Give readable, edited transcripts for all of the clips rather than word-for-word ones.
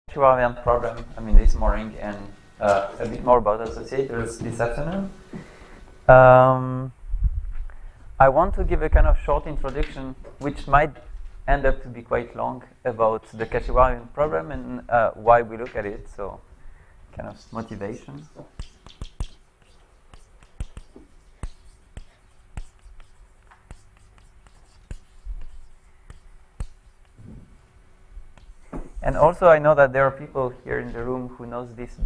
Kashiwara-Vergne problem, this morning, and a bit more about associators this afternoon. I want to give a kind of short introduction, which might end up to be quite long, about the Kashiwara-Vergne problem and why we look at it, so kind of motivation. And also, I know that there are people here in the room who knows this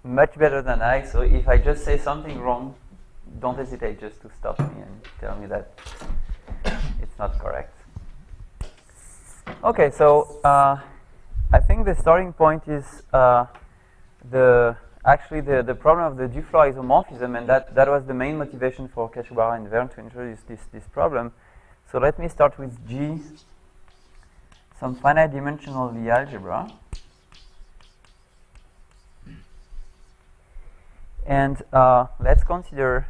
much better than I, so if I just say something wrong, don't hesitate just to stop me and tell me that it's not correct. Okay, so I think the starting point is actually the problem of the Duflo isomorphism, and that was the main motivation for Kashiwara and Vergne to introduce this problem. So let me start with G, some finite dimensional Lie algebra. And let's consider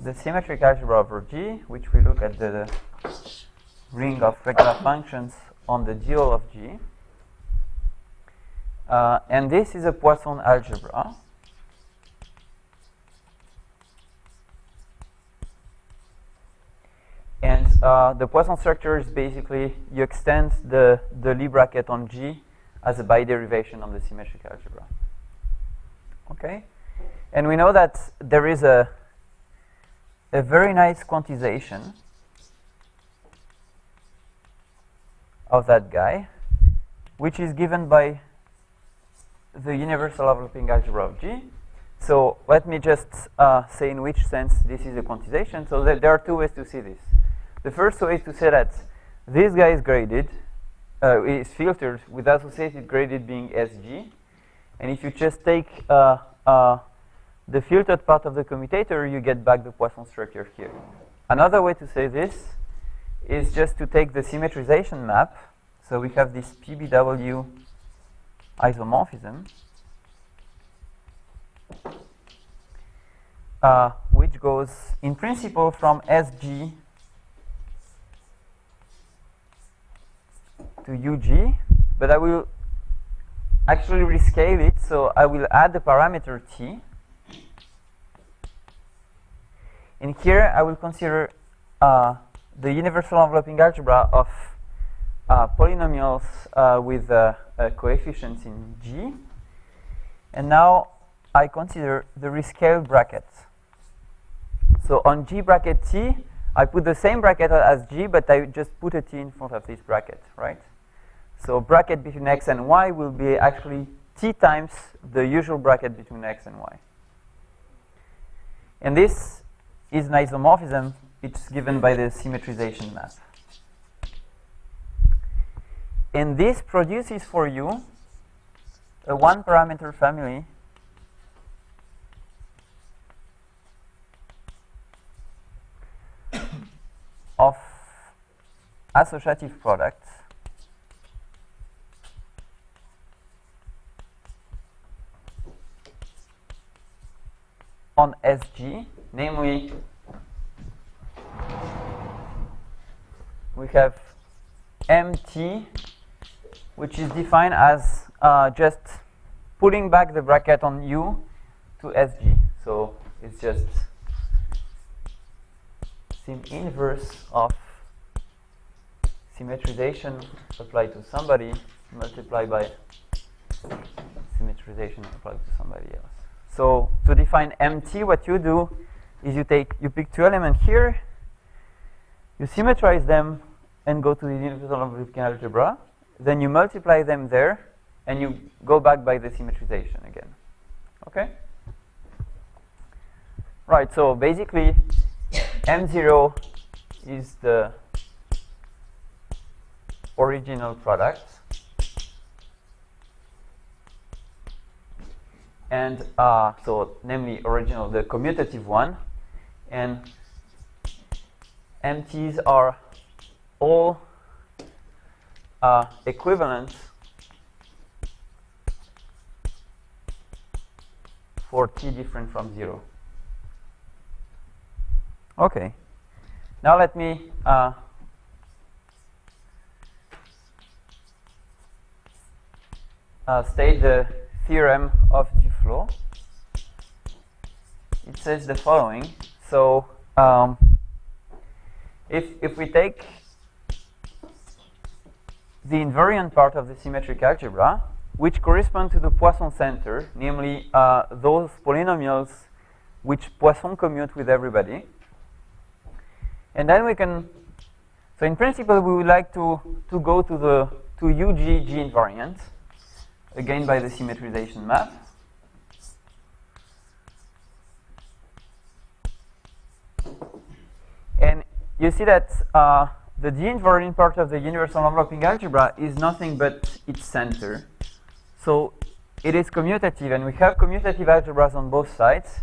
the symmetric algebra over G, which we look at the ring of regular functions on the dual of G. And this is a Poisson algebra. And the Poisson structure is basically you extend the Lie bracket on G as a biderivation on the symmetric algebra. Okay? And we know that there is a very nice quantization of that guy, which is given by the universal overlapping algebra of G. So let me just say in which sense this is a quantization. So there are two ways to see this. The first way is to say that this guy is graded, is filtered with associated graded being SG. And if you just take the filtered part of the commutator, you get back the Poisson structure here. Another way to say this is just to take the symmetrization map. So we have this PBW isomorphism, which goes in principle from SG to UG, but I will actually rescale it, so I will add the parameter T. And here I will consider the universal enveloping algebra of polynomials with coefficients in G. And now I consider the rescaled bracket. So on G bracket T, I put the same bracket as G, but I just put a T in front of this bracket, right? So bracket between X and Y will be actually T times the usual bracket between X and Y. And this is an isomorphism. It's given by the symmetrization map. And this produces for you a one-parameter family of associative products on SG, namely we have MT, which is defined as just pulling back the bracket on U to SG. So it's just sim inverse of symmetrization applied to somebody multiplied by symmetrization applied to somebody else. So to define MT, what you do is you pick two elements here, you symmetrize them and go to the universal enveloping algebra, then you multiply them there and you go back by the symmetrization again. Okay? Right, so basically M0 is the original product. And so namely original, the commutative one. And MTs are all equivalent for T different from 0. Okay. Now let me state the theorem of Duflo. It says the following. So if we take the invariant part of the symmetric algebra, which correspond to the Poisson center, namely those polynomials which Poisson commute with everybody, and then we can, so in principle we would like to go to the UG G invariant, again by the symmetrization map. And you see that the G invariant part of the universal enveloping algebra is nothing but its center. So it is commutative, and we have commutative algebras on both sides,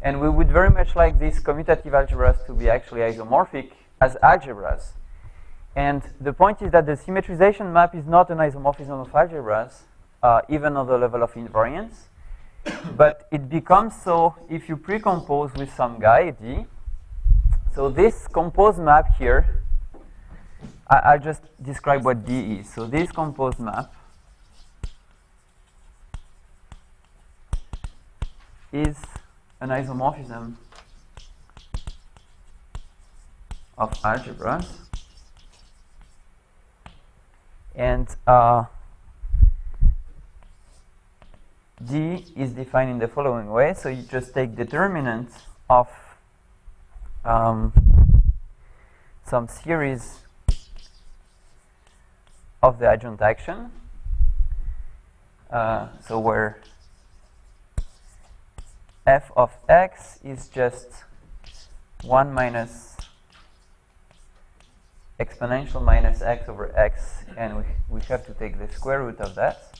and we would very much like these commutative algebras to be actually isomorphic as algebras. And the point is that the symmetrization map is not an isomorphism of algebras, even on the level of invariance, but it becomes so if you precompose with some guy, D. So this composed map here, I'll just describe what D is. So this composed map is an isomorphism of algebras, and D is defined in the following way. So you just take determinant of some series of the adjoint action, so where f of x is just 1 minus exponential minus x over x, and we have to take the square root of that.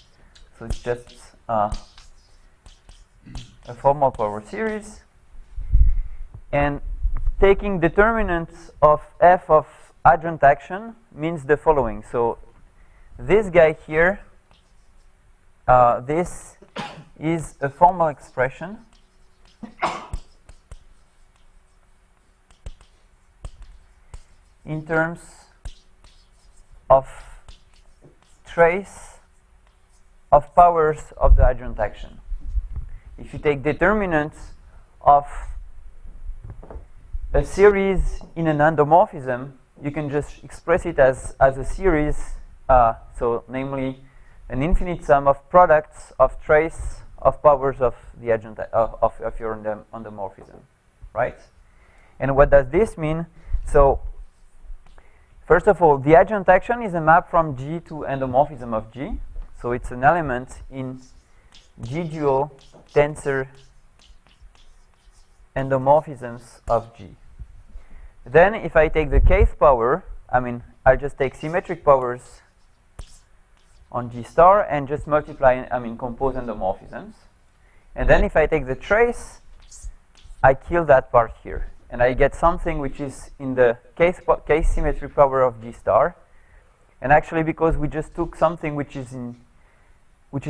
So it's just a formal power series. And taking determinants of f of adjoint action means the following. So this guy here, this is a formal expression in terms of trace of powers of the adjoint action. If you take determinants of a series in an endomorphism, you can just express it as a series, so namely an infinite sum of products of trace of powers of the adjoint of your endomorphism, right? And what does this mean? So first of all, the adjoint action is a map from G to endomorphism of G. So it's an element in G dual tensor endomorphisms of G. Then if I take the kth power, I'll just take symmetric powers on G star and just multiply, compose endomorphisms. And then if I take the trace, I kill that part here. And I get something which is in the case symmetric power of G star. And actually, because we just took something which is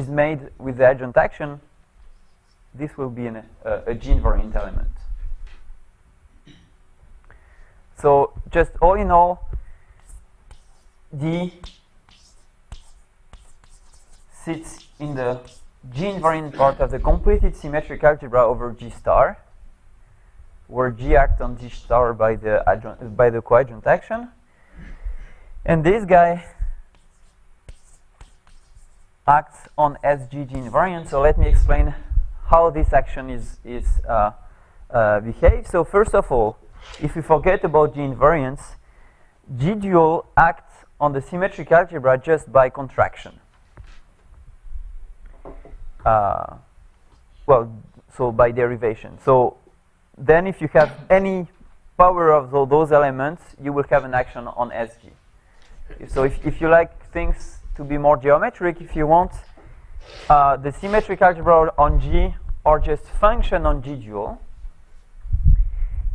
made with the adjoint action, this will be a G invariant element. So just all in all, D sits in the G invariant part of the completed symmetric algebra over G star, where G acts on G star by the coadjoint action. And this guy acts on SG G invariant. So let me explain how this action behaves. So first of all, if we forget about G invariance, G dual acts on the symmetric algebra just by contraction. So by derivation. So then if you have any power of those elements, you will have an action on SG. So if you like things to be more geometric, if you want the symmetric algebra on G or just function on G dual,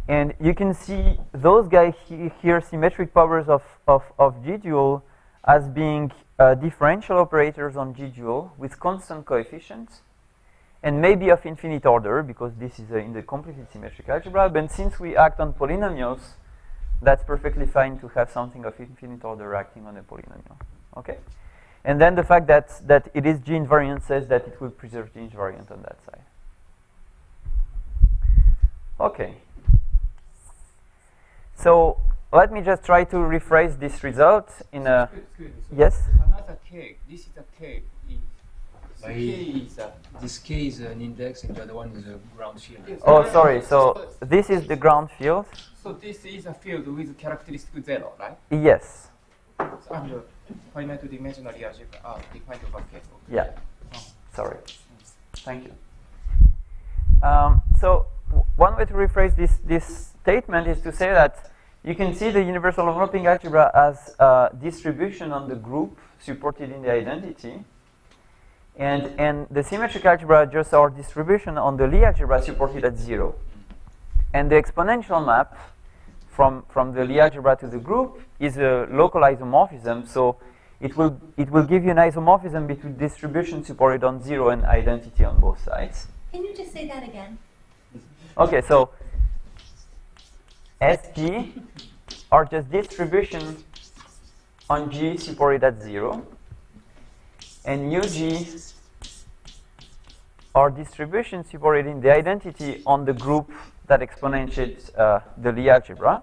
and you can see those guys here, symmetric powers of G dual, as being differential operators on G dual with constant coefficients, and maybe of infinite order, because this is in the completed symmetric algebra. But since we act on polynomials, that's perfectly fine to have something of infinite order acting on a polynomial. Okay? And then the fact that it is G invariant says that it will preserve G invariant on that side. Okay. So let me just try to rephrase this result in a... Yes? Another K. This is a K. This K is an index and the other one is a ground field. Yes. Oh, sorry. So this is the ground field. So this is a field with characteristic 0, right? Yes. So, and finite dimensional algebra are defined over K. Yeah. Sorry. Thank you. So one way to rephrase this statement is to say that you can see the universal enveloping algebra as a distribution on the group supported in the identity. And the symmetric algebra just our distribution on the Lie algebra supported at 0. And the exponential map from the Lie algebra to the group is a local isomorphism. So it will give you an isomorphism between distribution supported on 0 and identity on both sides. Can you just say that again? Okay, so SG are just distribution on G supported at 0. And UG are distribution supported in the identity on the group that exponentiates the Lie algebra.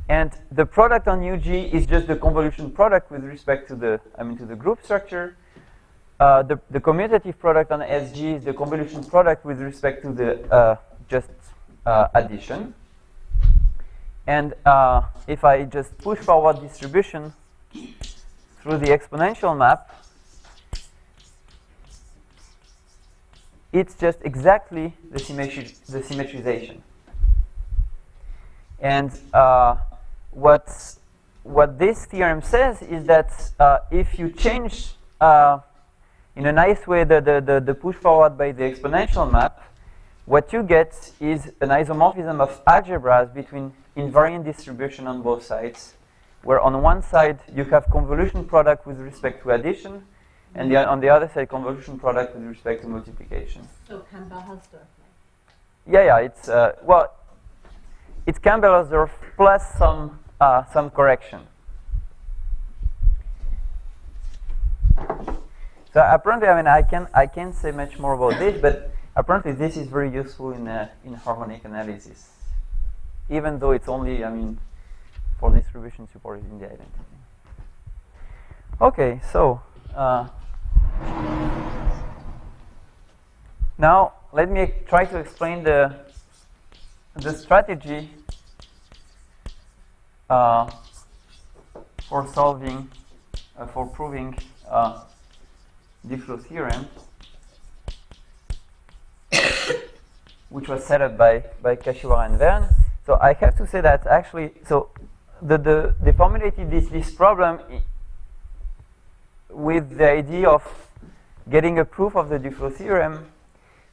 And the product on UG is just the convolution product with respect to the group structure. The commutative product on SG is the convolution product with respect to the addition. And if I just push forward distribution through the exponential map, it's just exactly the symmetrization. And what this theorem says is that if you change in a nice way the push forward by the exponential map, what you get is an isomorphism of algebras between invariant distribution on both sides, where on one side you have convolution product with respect to addition, and on the other side convolution product with respect to multiplication. So Campbell-Hausdorff. Yeah, it's it's Campbell-Hausdorff plus some correction. So apparently, I can't say much more about this, but apparently this is very useful in harmonic analysis, even though it's only for distribution supported in the identity. Okay, so now let me try to explain the strategy for solving for proving Difflow theorem, which was set up by Kashiwara-Vergne. So I have to say that actually, so they formulated this problem with the idea of getting a proof of the Difflow theorem,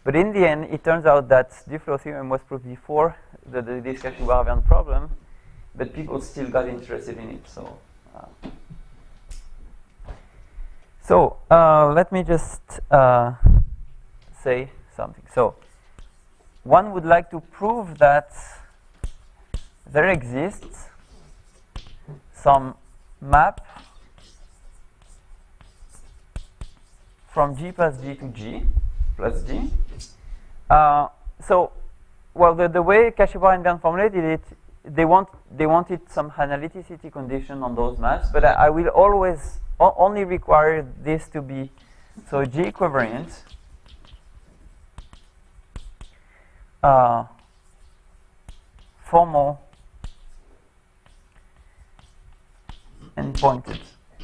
but in the end, it turns out that Difflow theorem was proved before this Kashiwara-Vergne problem, but people still got interested in it. So let me just say something. So one would like to prove that there exists some map from G plus G to G plus G. The way Kashiwara-Vergne formulated it, they wanted some analyticity condition on those maps, but I will always only require this to be so G equivariant formal and pointed.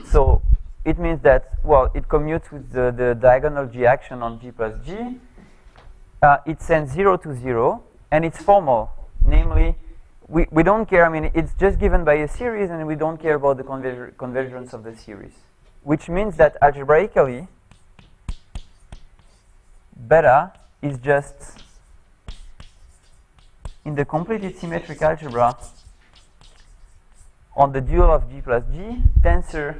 So it means that, well, it commutes with the diagonal G action on G plus G. It sends 0 to 0, and it's formal. Namely, we don't care, it's just given by a series, and we don't care about the convergence of the series. Which means that algebraically, beta is just in the completed symmetric algebra on the dual of G plus G, tensor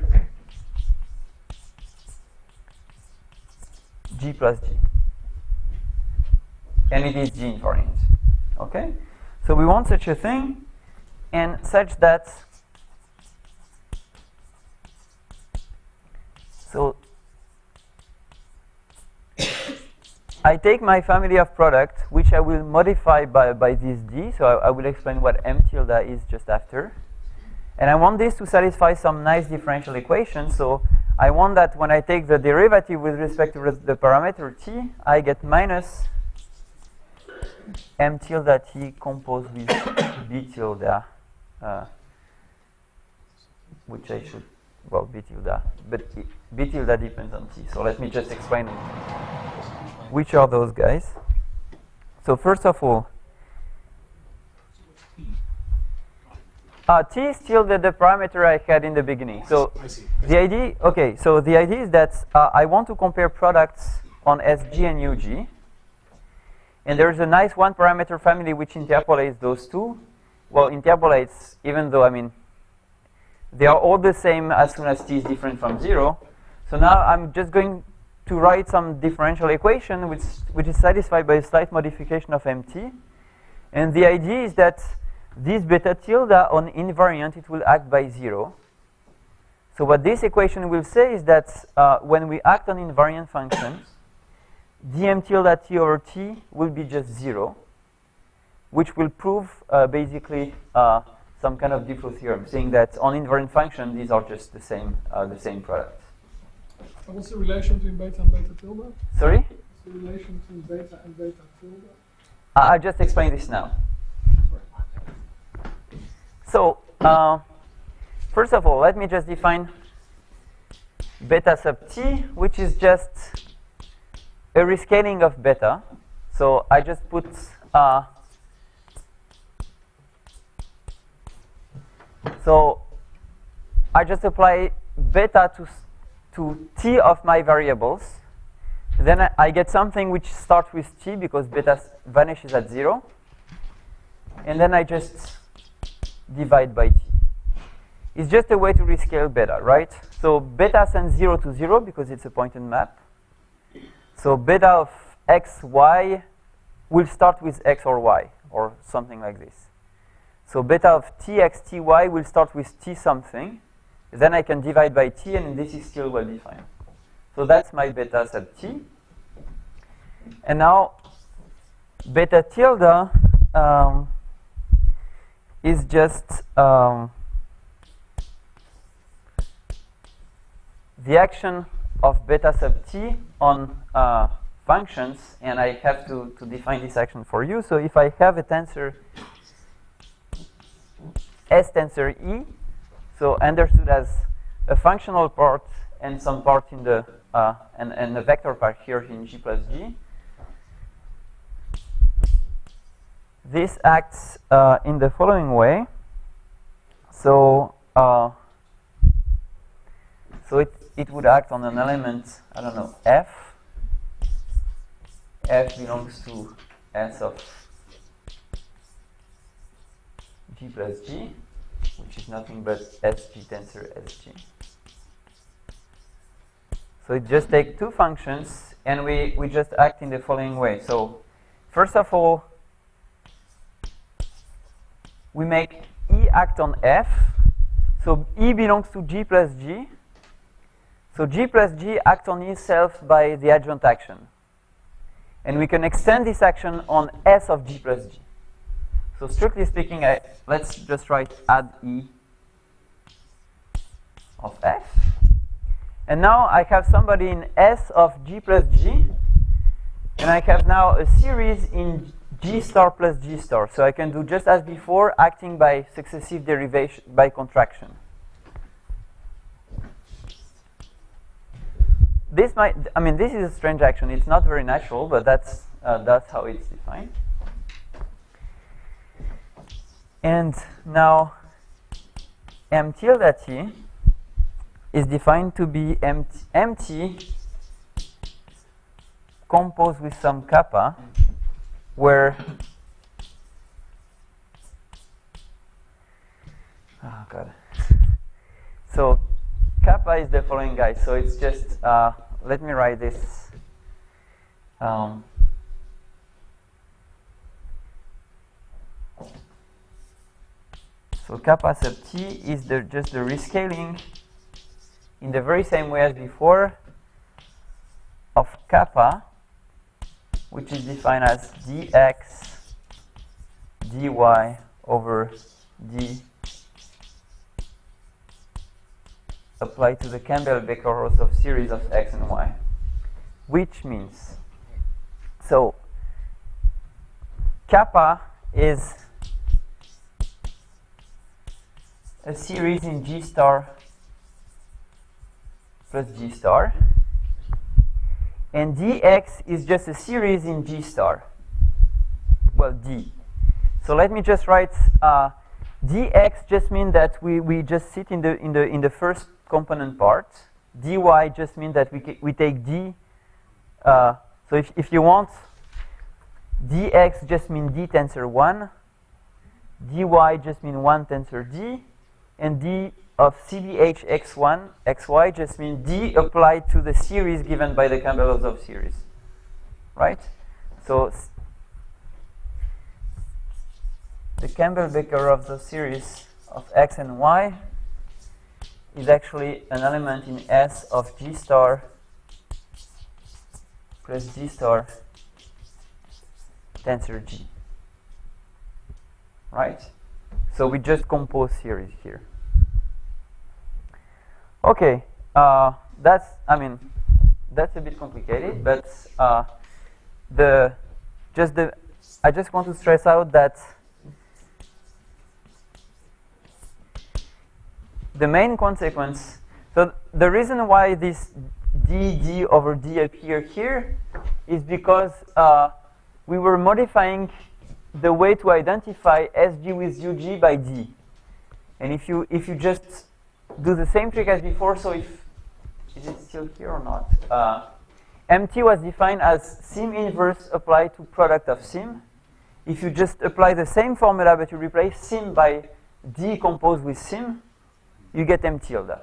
G plus G. And it is G invariant. Okay? So we want such a thing, and such that I take my family of products, which I will modify by this d, so I will explain what m tilde is just after. And I want this to satisfy some nice differential equation, so I want that when I take the derivative with respect to the parameter t, I get minus m tilde t composed with b tilde, which I should, well, b tilde, but b tilde depends on t. So let me just explain which are those guys. So first of all, t is still the parameter I had in the beginning. So the idea, okay, so the idea is that I want to compare products on SG and UG. And there's a nice one parameter family which interpolates those two. Well, interpolates, even though, I mean, they are all the same as soon as t is different from 0. So now I'm just going to write some differential equation which is satisfied by a slight modification of mt. And the idea is that this beta tilde on invariant, it will act by 0. So what this equation will say is that when we act on invariant functions, dm tilde t over t will be just 0, which will prove basically some kind of Duclos theorem, saying that on invariant functions, these are just the same product. What's the relation between beta and beta tilde? Sorry? What's the relation between beta and beta tilde? I just explained this now. So, first of all, let me just define beta sub t, which is just a rescaling of beta. So I just put so I just apply beta to t of my variables. Then I get something which starts with t because beta vanishes at 0. And then I just divide by t. It's just a way to rescale beta, right? So beta sends 0 to 0 because it's a pointed map. So beta of x, y will start with x or y, or something like this. So beta of t, x, t, y will start with t something. Then I can divide by t, and this is still well defined. So that's my beta sub t. And now beta tilde is just the action of beta sub t on functions, and I have to define this action for you. So if I have a tensor S tensor E, so understood as a functional part and some part in the and a vector part here in G plus G. This acts in the following way. So it would act on an element, I don't know, F. F belongs to S of G plus G, which is nothing but SG tensor SG. So it just takes two functions, and we just act in the following way. So first of all, we make E act on F. So E belongs to G plus G. So G plus G acts on itself by the adjoint action. And we can extend this action on S of G plus G. So strictly speaking, let's just write add E of F. And now I have somebody in S of G plus G. And I have now a series in G star plus G star. So I can do just as before, acting by successive derivation, by contraction. This might, I mean, this is a strange action. It's not very natural, but that's how it's defined. And now M tilde t is defined to be MT composed with some kappa, where oh god. So kappa is the following guy. So it's just let me write this. So kappa sub t is just the rescaling in the very same way as before of kappa which is defined as dx dy over d applied to the Campbell-Becker of series of x and y, which means, so kappa is a series in G star plus G star, and dx is just a series in G star, well, d. So let me just write dx just means that we just sit in the first component part. Dy just means that we take d. So if you want, dx just means d tensor 1, dy just means 1 tensor d, and d of CBH x1 xy just means d applied to the series given by the Campbell-Hausdorff series, right? So the Campbell-Becker of the series of x and y is actually an element in S of G star plus G star tensor G, right? So we just compose series here. Okay, that's a bit complicated, but I just want to stress out that the main consequence, so the reason why this d over d appear here is because we were modifying the way to identify SG with UG by d. And if you just do the same trick as before, so is it still here or not? MT was defined as sim inverse applied to product of sim. If you just apply the same formula but you replace sim by d composed with sim, you get M tilde,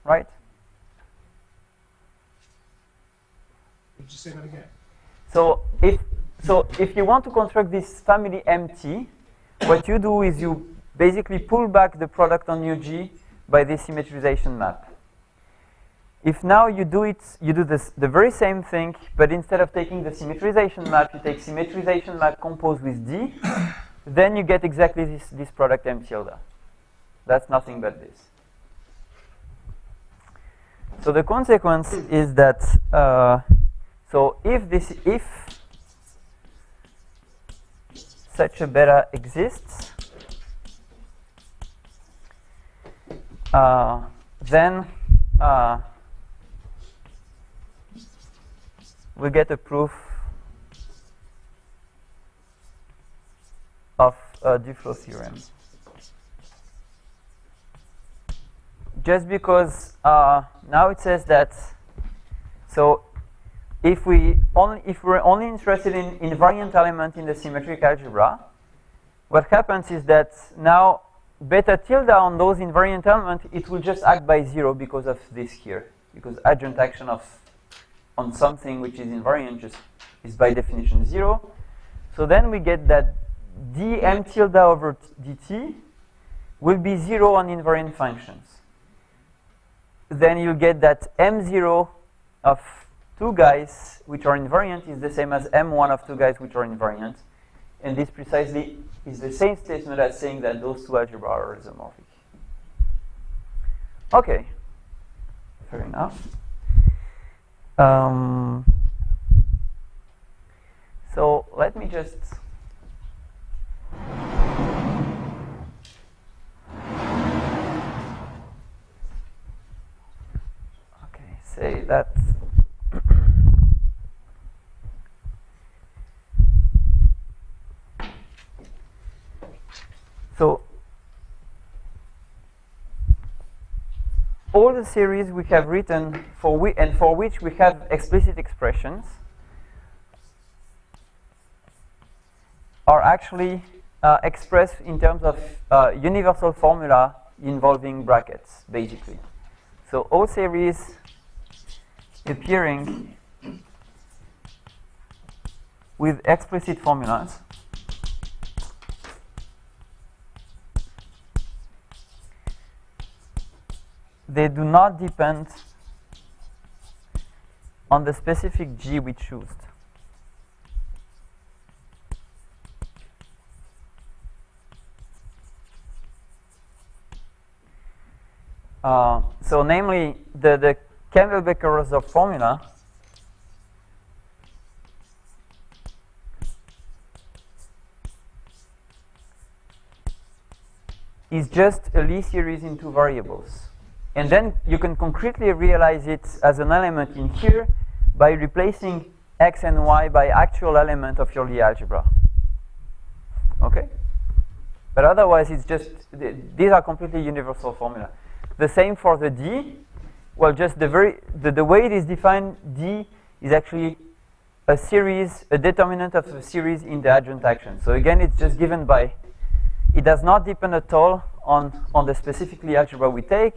right? Would you say that again? So if you want to construct this family MT, what you do is you basically pull back the product on UG by this symmetrization map. If now you do the very same thing, but instead of taking the symmetrization map, you take symmetrization map composed with D, then you get exactly this product M tilde. That's nothing but this. So the consequence is that so if such a beta exists, then we get a proof of Duflo theorem. Just because now it says that, so if we're only interested in invariant element in the symmetric algebra, what happens is that now beta tilde on those invariant elements, it will just act by 0 because of this here, because adjoint action on something which is invariant just is by definition 0. So then we get that dm tilde over dt will be 0 on invariant functions. Then you get that m0 of two guys which are invariant is the same as m1 of two guys which are invariant. And this precisely is the same statement as saying that those two algebra are isomorphic. Okay, fair enough. So let me just say that so all the series we have written for which we have explicit expressions are actually expressed in terms of universal formula involving brackets, basically. So all series appearing with explicit formulas they do not depend on the specific G we choose. So namely, the Campbell-Becker-Rosdorf formula is just a Lie series in two variables. And then you can concretely realize it as an element in here by replacing x and y by actual element of your Lie algebra. Okay? But otherwise, it's just, these are completely universal formula. The same for the D. Well, just the way it is defined, D is actually a series, a determinant of a series in the adjoint action. So again, it's just given by, it does not depend at all on the specific Lie algebra we take.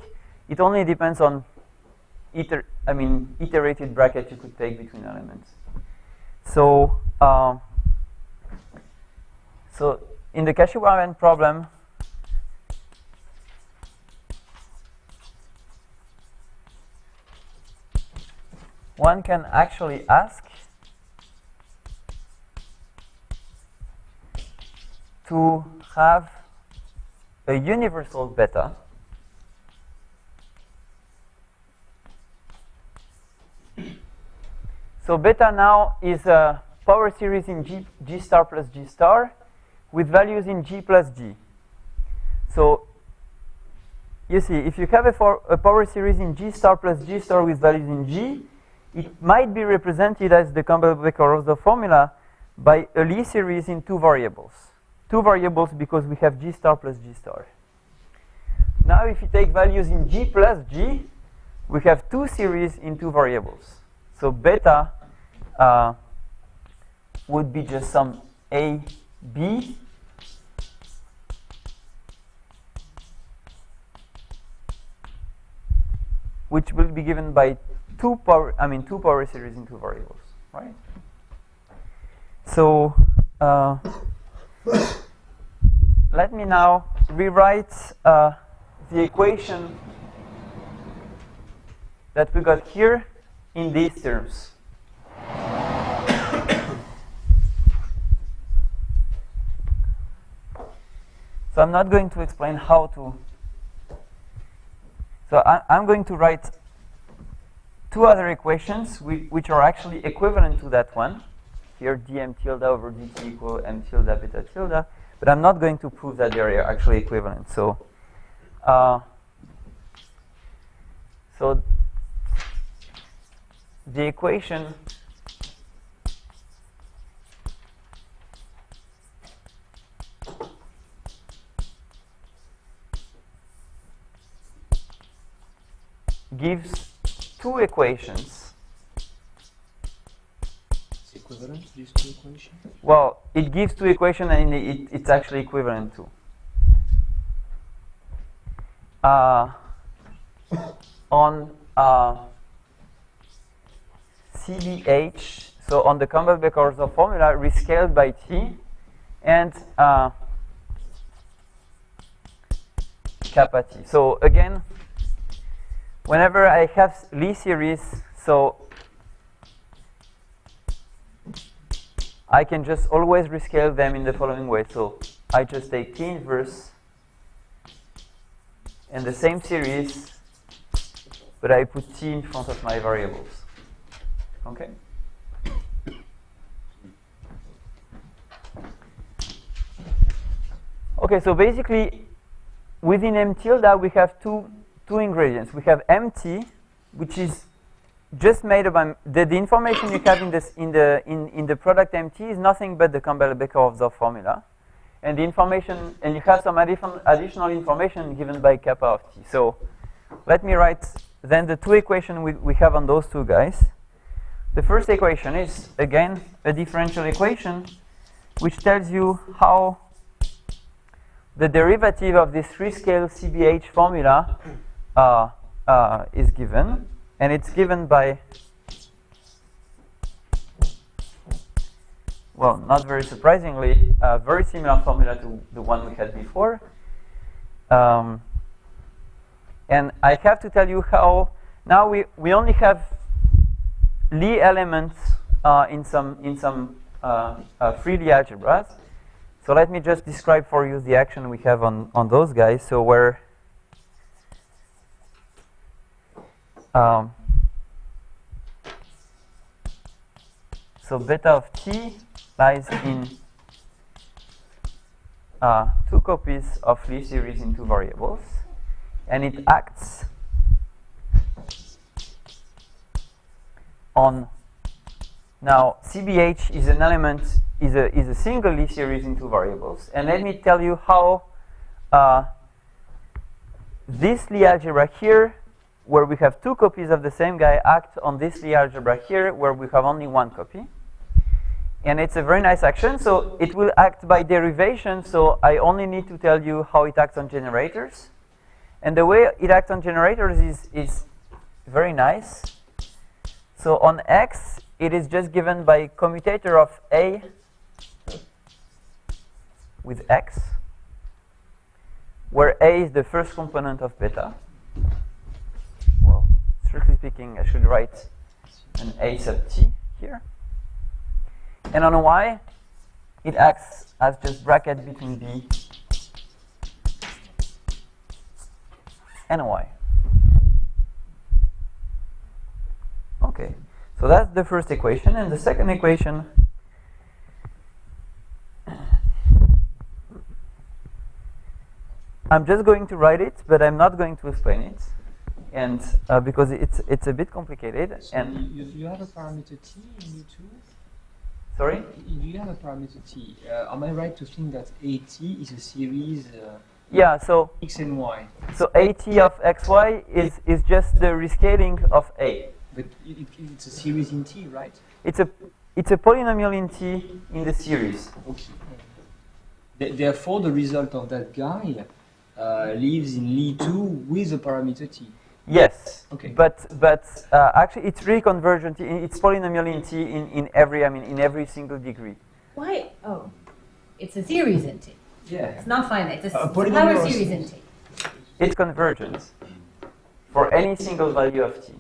It only depends on iterated bracket you could take between elements. So, so in the Kashiwara-Vergne problem, one can actually ask to have a universal beta So beta now is a power series in G star plus G star with values in G plus G. So you see, if you have a power series in G star plus G star with values in G, it might be represented as the Campbell-Becker-Rosdorf formula by a Lie series in two variables. Two variables because we have G star plus G star. Now if you take values in G plus G, we have two series in two variables. So beta would be just some A, B, which will be given by two power series in two variables, right? So let me now rewrite the equation that we got here in these terms. So I'm not going to explain how to. So I'm going to write two other equations which are actually equivalent to that one. Here dm tilde over dt equal m tilde beta tilde. But I'm not going to prove that they are actually equivalent. So, so the equation gives two equations. It's equivalent, these two equations? Well, it gives two equations and it's actually equivalent to. On CBH, so on the Campbell-Becker-Rosdorf formula, rescaled by T, and kappa T. So again, whenever I have Lie series, so I can just always rescale them in the following way. So I just take T inverse and the same series, but I put T in front of my variables. Okay? Okay, so basically within M tilde we have two ingredients. We have MT, which is just made up the information you have in the product MT is nothing but the Campbell-Becker-Rosdorf formula, and the information, and you have some additional information given by kappa of T. So let me write then the two equations we have on those two guys. The first equation is again a differential equation which tells you how the derivative of this rescale CBH formula is given, and it's given by, well, not very surprisingly, a very similar formula to the one we had before. And I have to tell you how now we only have Lie elements in some free Lie algebras. So let me just describe for you the action we have on those guys. So where so beta of t lies in 2 copies of Lie series in 2 variables, and it acts on, now CBH is an element, is a single Lie series in 2 variables, and let me tell you how this Lie algebra here, where we have 2 copies of the same guy, act on this Lie algebra here, where we have only 1 copy. And it's a very nice action, so it will act by derivation, so I only need to tell you how it acts on generators. And the way it acts on generators is very nice. So on X, it is just given by commutator of A with X, where A is the first component of beta. Well, strictly speaking, I should write an A sub t here. And on Y, it acts as just bracket between B and Y. Okay, so that's the first equation. And the second equation, I'm just going to write it, but I'm not going to explain it, and because it's a bit complicated. So and you have a parameter t in U2? Sorry? You have a parameter t. Am I right to think that AT is a series Yeah, so x and y? so AT of xy is just the rescaling of A. But it's a series in t, right? It's a polynomial in T in the series. Okay. Therefore, the result of that guy lives in Lie2 with a parameter t. Yes. Okay. But actually, it's really convergent. It's polynomial in T in every single degree. Why? Oh, it's a series in T. Yeah. It's not finite. It's a polynomial power is- series in T. It's convergent for any single value of T.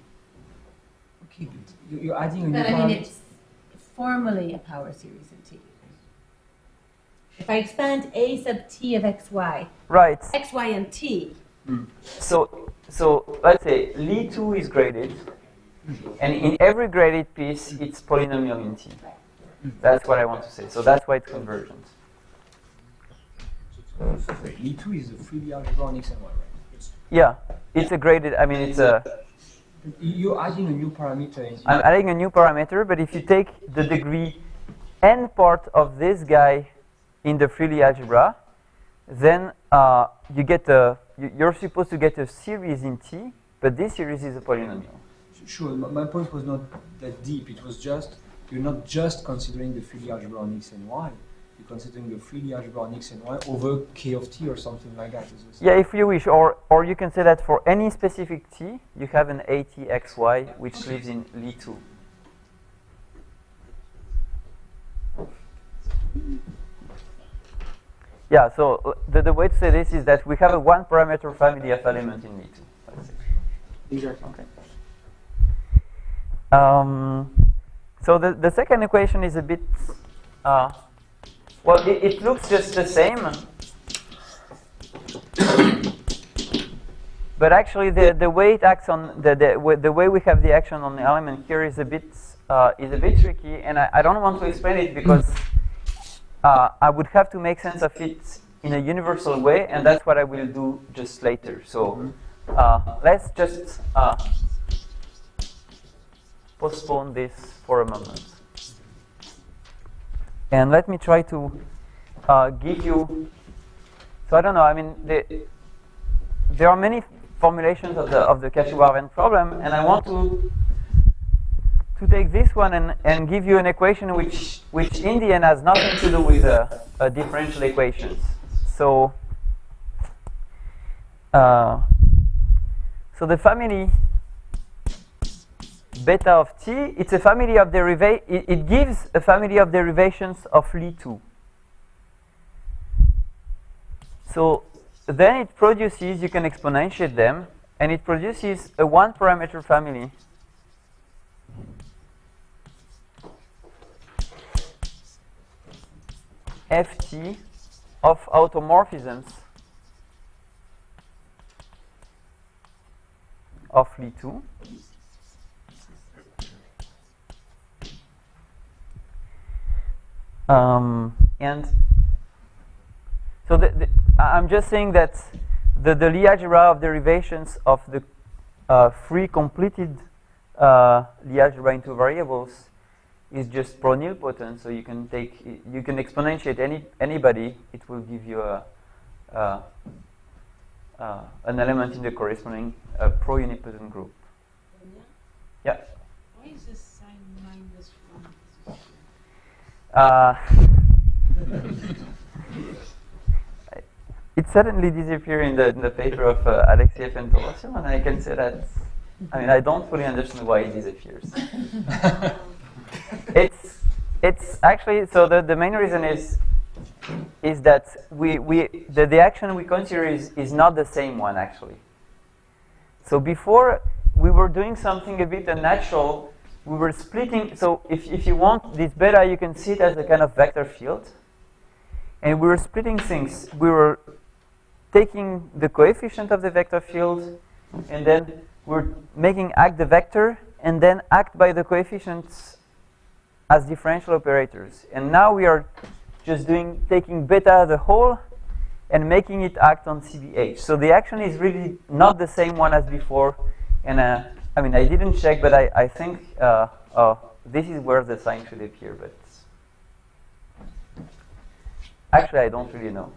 Okay, but you're adding a new But I mean, parameter. it's formally a power series in T. If I expand A sub T of xy, Right. xy and T, So let's say Lie2 is graded, and in every graded piece, it's polynomial in T. That's what I want to say. So that's why it's convergent. Lie2 is a free algebra on x and y, right? Yeah, it's a graded. I mean, it's a. You're adding a new parameter. I'm adding a new parameter, but if you take the degree n part of this guy in the Freely algebra, then you get you're supposed to get a series in T, but this series is a polynomial. Sure, my point was not that deep. It was just, you're not just considering the Freely algebra on x and y. You're considering the Freely algebra on x and y over k of t or something like that. Yeah, if you wish, or you can say that for any specific T, you have an ATXY which lives in Lie2. Yeah, so the way to say this is that we have a one parameter family of elements in Lie2. Let's say. Exactly. Okay. So the second equation is a bit, well, it looks just the same, but actually the way it acts on the way we have the action on the element here is a bit tricky, and I don't want to explain it because I would have to make sense of it in a universal way, and that's what I will do just later. So let's just postpone this for a moment. And let me try to give you, so I don't know, I mean, there are many formulations of the Kashiwara-Vergne problem, and I want to take this one and give you an equation which in the end has nothing to do with differential equations. So, so the family beta of t, it's a family of it gives a family of derivations of Lie2. So then it produces, you can exponentiate them, and it produces a one parameter family ft of automorphisms of Li2. And so I'm just saying that the Lie algebra of derivations of the free completed Lie algebra into variables is just pro-nilpotent, so you can exponentiate anybody. It will give you an element in the corresponding pro-unipotent group. Yeah. Why is this sign minus 1? It suddenly disappeared in the paper of Alekseev-Torossian, and I can say that. I mean, I don't fully understand why it disappears. It's actually, so the main reason is that the action we consider is not the same one actually. So before we were doing something a bit unnatural. We were splitting. So if you want this beta, you can see it as a kind of vector field, and we were splitting things. We were taking the coefficient of the vector field, and then we're making act the vector, and then act by the coefficients as differential operators. And now we are just taking beta as a whole and making it act on CBH. So the action is really not the same one as before. And I mean, I didn't check, but I think this is where the sign should appear. But actually, I don't really know.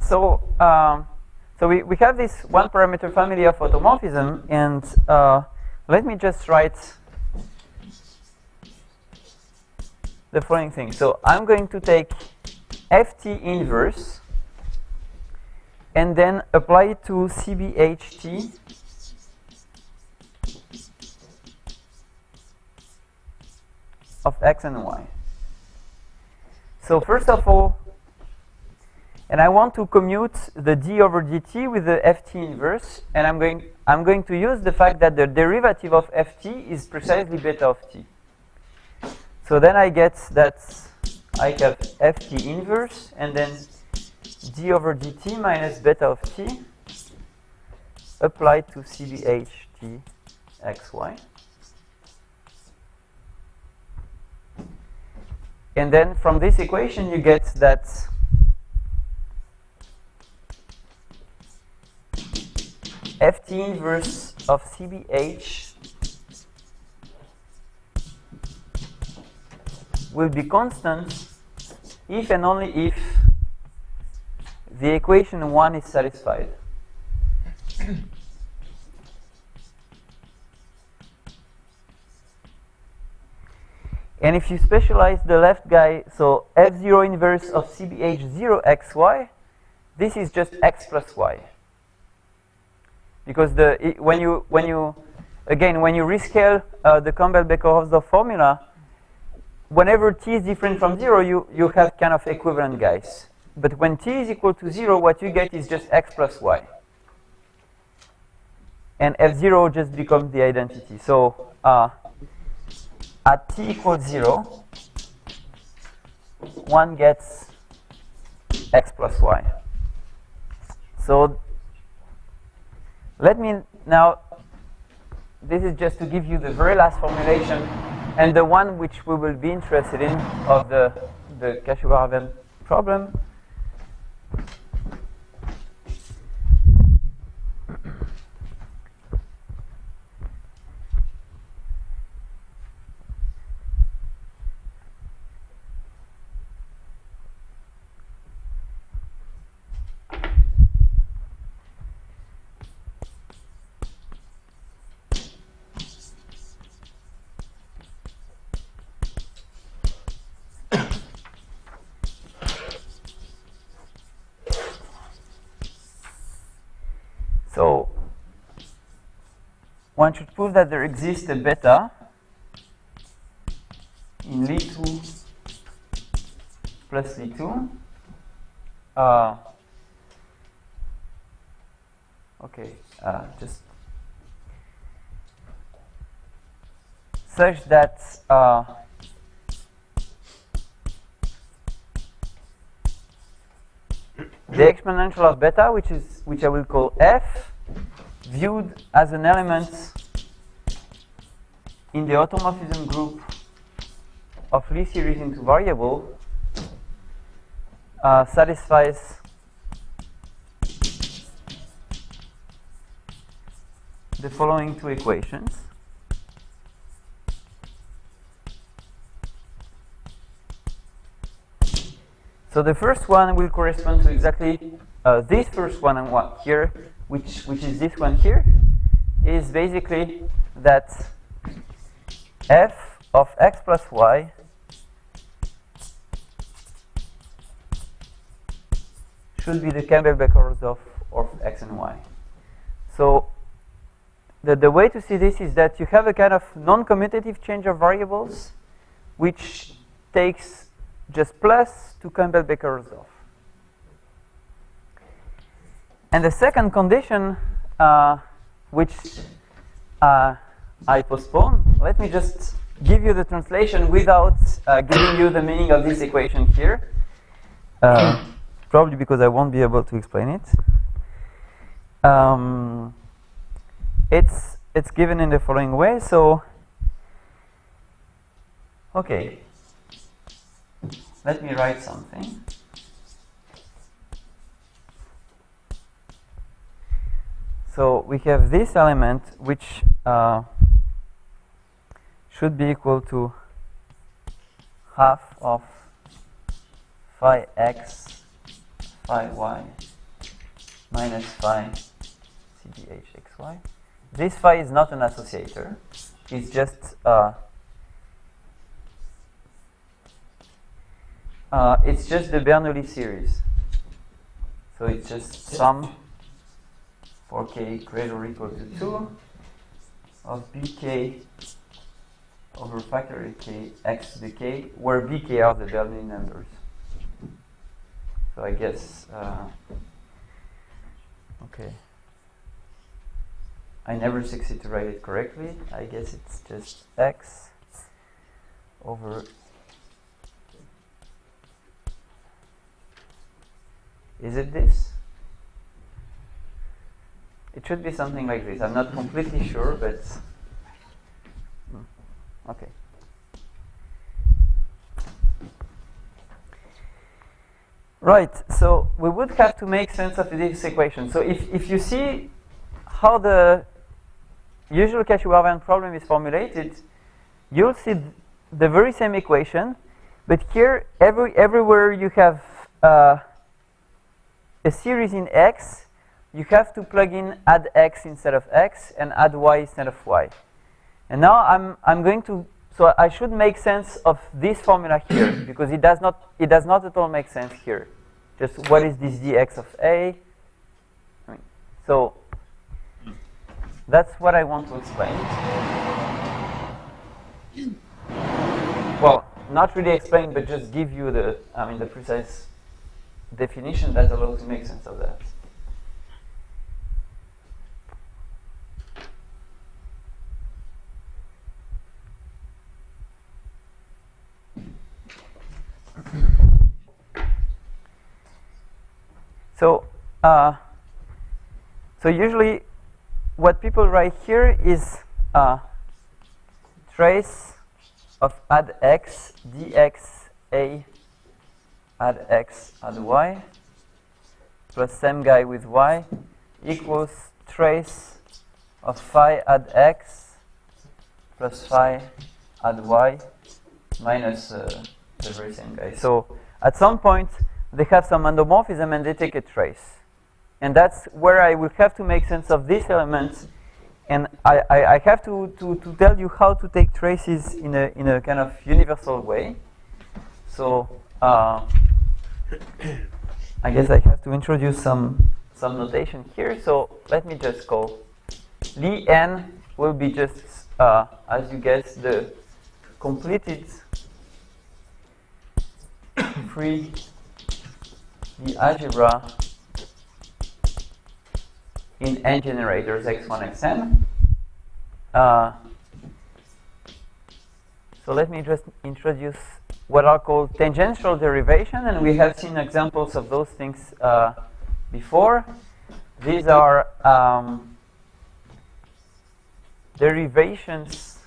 So we have this one parameter family of automorphism, and let me just write the following thing. So I'm going to take ft inverse and then apply it to CBHT of x and y. So first of all, and I want to commute the d over dt with the ft inverse, and I'm going to use the fact that the derivative of ft is precisely beta of t. So then I get that I have ft inverse and then d over dt minus beta of t applied to CBHT xy. And then from this equation you get that ft inverse of CBH will be constant if and only if the equation 1 is satisfied. And if you specialize the left guy, so f0 inverse of CBH0 xy, this is just x plus y. Because when you rescale the Campbell-Becker-Hausdorff formula, whenever t is different from 0, you have kind of equivalent guys. But when t is equal to 0, what you get is just x plus y. And f0 just becomes the identity. So at t equals 0, one gets x plus y. So let me now, this is just to give you the very last formulation and the one which we will be interested in of the Kashiwara-Vergne problem. So one should prove that there exists a beta in Li2 plus Li2. Just such that the exponential of beta, which is which I will call f, viewed as an element in the automorphism group of Lie series into variable, satisfies the following two equations. So the first one will correspond to exactly this first one and what here, which is this one here, is basically that f of x plus y should be the Campbell-Beckers of x and y. So the way to see this is that you have a kind of non-commutative change of variables which takes just plus to Campbell-Beckers of. And the second condition, which I postpone, let me just give you the translation without giving you the meaning of this equation here. Probably because I won't be able to explain it. It's given in the following way. So, okay, let me write something. So we have this element which should be equal to half of phi x, phi y minus phi cdh xy. This phi is not an associator. It's just the Bernoulli series. So it's just sum for k greater or equal to 2 of bk over factorial k x to the k, where bk are the Bernoulli numbers. So I guess, okay. I never succeed to write it correctly. I guess it's just x over, is it this? It should be something like this. I'm not completely sure, but okay. Right, so we would have to make sense of this equation. So if you see how the usual Kashiwara-Vergne problem is formulated, you'll see the very same equation, but here everywhere you have a series in x, you have to plug in add x instead of x and add y instead of y. And now I'm going to, so I should make sense of this formula here because it does not at all make sense here. Just what is this dx of a? So that's what I want to explain. Well, not really explain, but just give you the precise definition that allows to make sense of that. So usually what people write here is trace of add x dx a add x add y plus same guy with y equals trace of phi add x plus phi add y minus the very same guy. So at some point they have some endomorphism and they take a trace. And that's where I will have to make sense of these elements. And I have to tell you how to take traces in a kind of universal way. So I guess I have to introduce some notation here. So let me just call Lie n will be just, as you guess, the completed free the algebra in n generators x1, xn. So let me just introduce what are called tangential derivation, and we have seen examples of those things before. these are derivations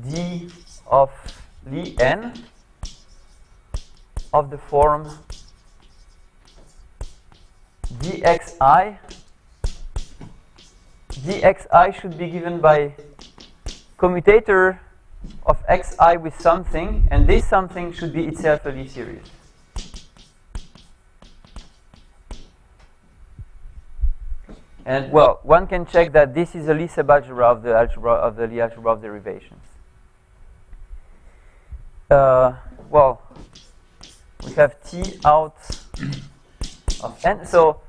d of Lie n of the form dxi. Dxi should be given by commutator of xi with something, and this something should be itself a Lie series. And well, one can check that this is a Lie subalgebra of the Lie algebra of derivations. Well, we have T out of n. So,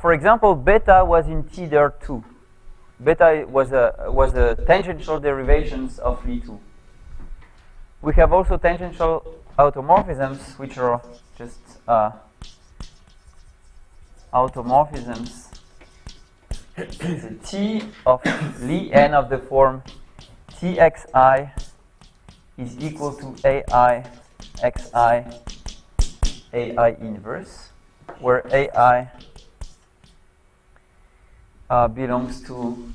for example, beta was in T there too. Beta was a tangential derivations of Lie 2. We have also tangential automorphisms, which are just automorphisms. So T of Lie n of the form Txi is equal to AI xi AI inverse, where AI belongs to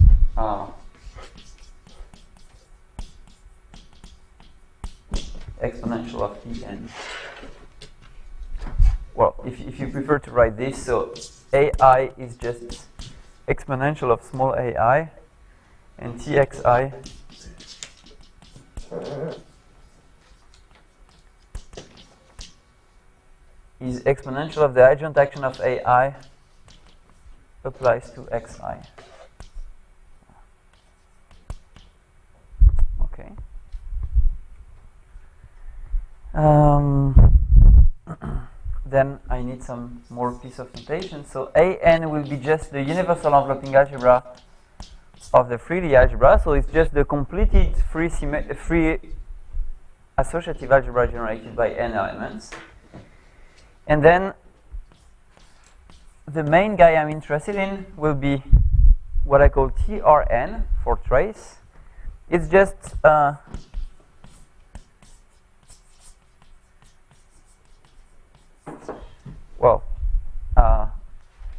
exponential of Tn. Well, if you prefer to write this, so AI is just exponential of small ai, and Txi is exponential of the adjoint action of ai applies to xi. Okay. Then I need some more piece of notation. So an will be just the universal enveloping algebra of the free Lie algebra. So it's just the completed free associative algebra generated by n elements. And then the main guy I'm interested in will be what I call TRN for trace. It's just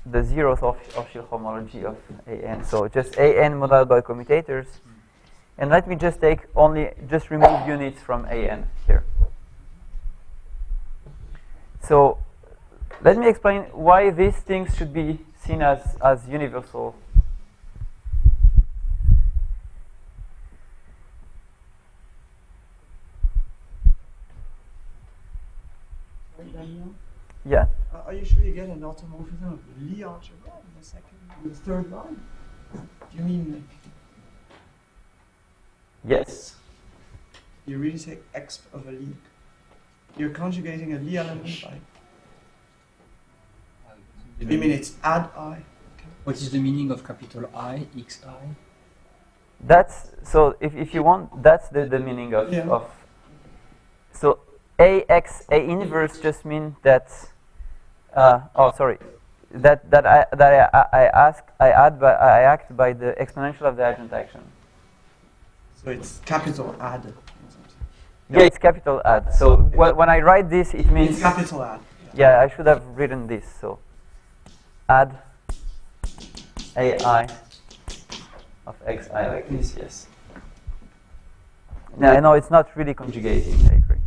the zeroth Official homology of an. So just an modeled by commutators. And let me just remove units from an here. So let me explain why these things should be seen as universal. Yeah. Are you sure you get an automorphism of the Lie algebra in the third line? Do you mean Yes. you really say exp of a Lie? You're conjugating a Lie element by. You mean it's add I? What is the meaning of capital I, xi? That's so. If you want, that's the meaning of Yeah. of. So a inverse just means that. I act by the exponential of the adjoint action. So it's capital add. Yeah, it's capital add. So when I write this, it means It's capital add. Yeah, I should have written this. So add ai of xi like this. Yes. Now I know it's not really conjugating. I agree.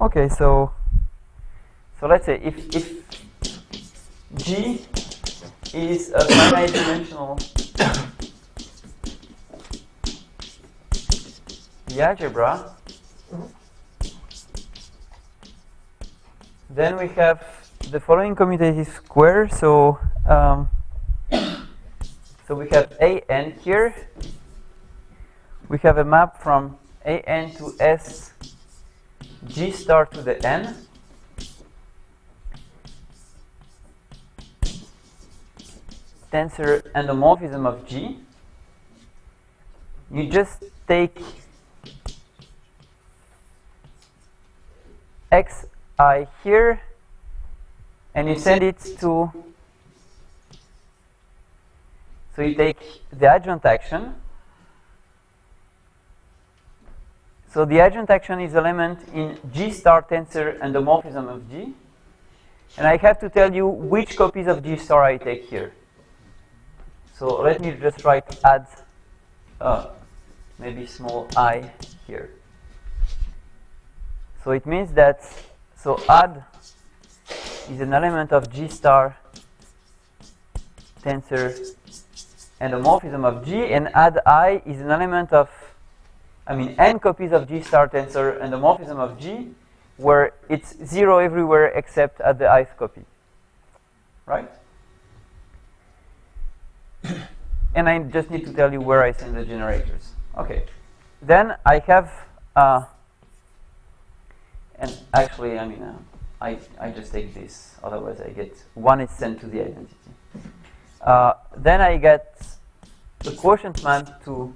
Okay, so let's say if G is a finite dimensional Lie algebra, then we have the following commutative square. So so we have an here. We have a map from an to S G star to the n. Tensor endomorphism of G. You just take xi here and you send it to, so you take the adjoint action. So the adjunct action is element in G star tensor endomorphism of G. And I have to tell you which copies of G star I take here. So let me just write add maybe small I here. So it means that, so add is an element of G star tensor endomorphism of G, and add I is an element of, n copies of G star tensor endomorphism of G, where it's 0 everywhere except at the ith copy, right? And I just need to tell you where I send the generators. Okay. Then I have, and actually, I just take this, otherwise I get, one is sent to the identity. Then I get the quotient map to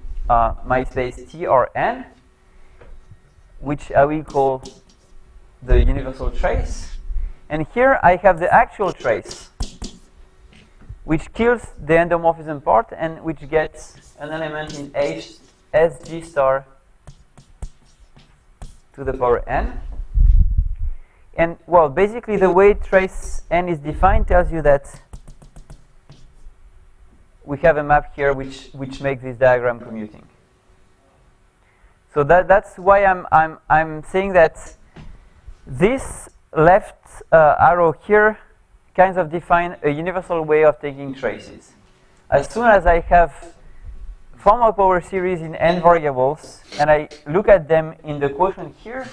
my space T or N, which I will call the universal trace. And here I have the actual trace, which kills the endomorphism part and which gets an element in H as G star to the power N. And well, basically the way trace N is defined tells you that we have a map here which makes this diagram commuting. So that's why I'm saying that this left arrow here kinds of define a universal way of taking traces. As soon as I have formal power series in n variables and I look at them in the quotient here,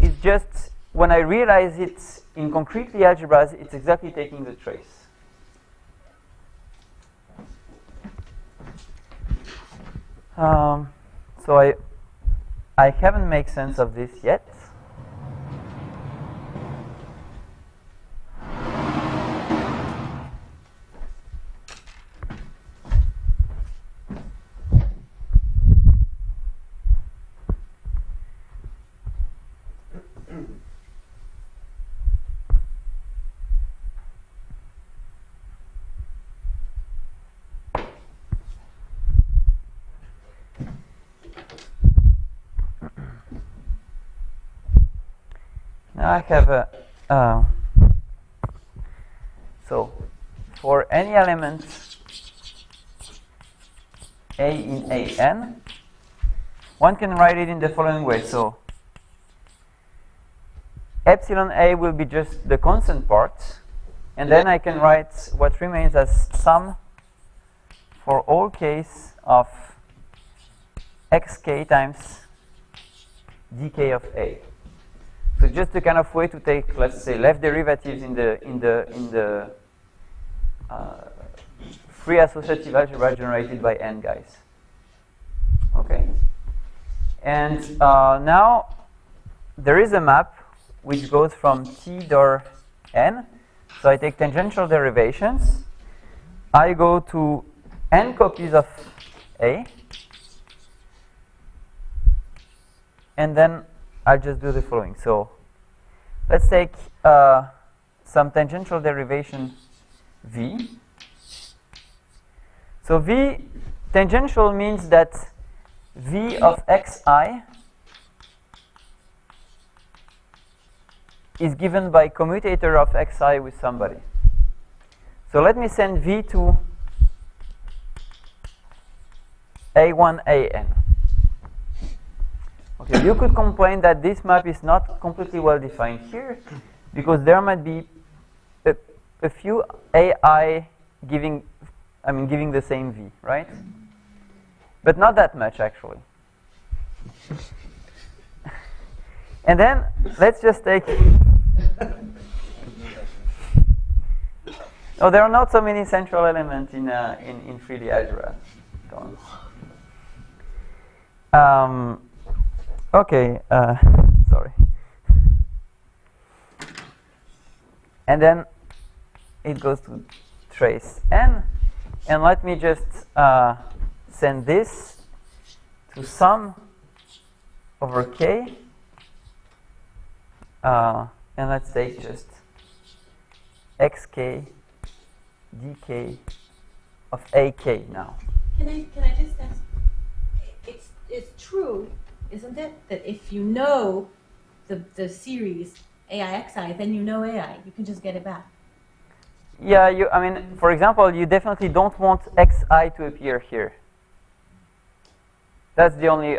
it's just when I realize it in concretely algebras, it's exactly taking the trace. So I haven't made sense of this yet. Now I have a, so for any element A in AN, one can write it in the following way. So epsilon A will be just the constant part, and then I can write what remains as sum for all case of xk times dk of A. So just a kind of way to take, let's say, left derivatives in the free associative algebra generated by n guys. Okay. And now there is a map which goes from T door n. So I take tangential derivations. I go to n copies of A, and then I'll just do the following. So let's take some tangential derivation V. So V tangential means that V of xi is given by commutator of xi with somebody. So let me send V to A1 AN. Okay, you could complain that this map is not completely well defined here, because there might be a few AI giving the same V, right? But not that much actually. And then let's just take. Oh, there are not so many central elements in 3D algebra. Go on. Okay, sorry. And then it goes to trace n, and let me just send this to sum over k, and let's take just xk dk of ak now. Can I just ask? It's true isn't it? That if you know the series AIXI, then you know AI. You can just get it back. Yeah, I mean, for example, you definitely don't want xi to appear here. That's the only.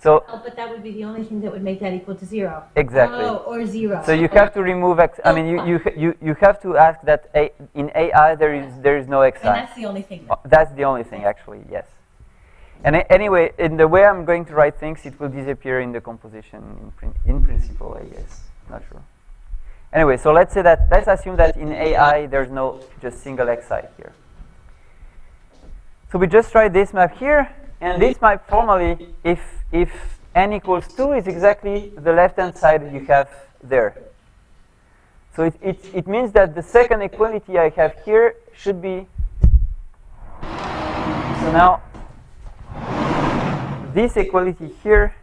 So. Oh, but that would be the only thing that would make that equal to 0. Exactly. Oh, or 0. So you have to remove x. I mean, you have to ask that in AI there is no xi. And that's the only thing. That's the only thing, actually. Yes. And anyway, in the way I'm going to write things, it will disappear in the composition in principle, I guess. Not sure. Anyway, so let's assume that in AI there's no just single xi here. So we just try this map here, and this map formally, if n equals 2, is exactly the left-hand side you have there. So it means that the second equality I have here should be. So now this equality here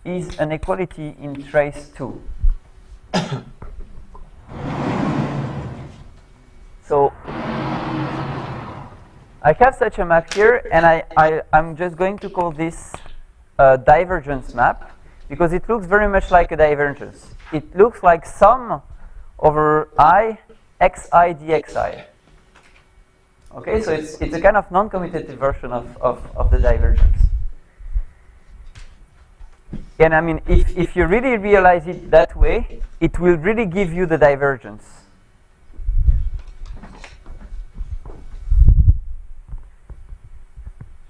is an equality in trace 2. So I have such a map here, and I'm just going to call this a divergence map because it looks very much like a divergence. It looks like sum over I xi dxi. Okay, so it's a kind of non-commutative version of the divergence. And I mean, if you really realize it that way, it will really give you the divergence.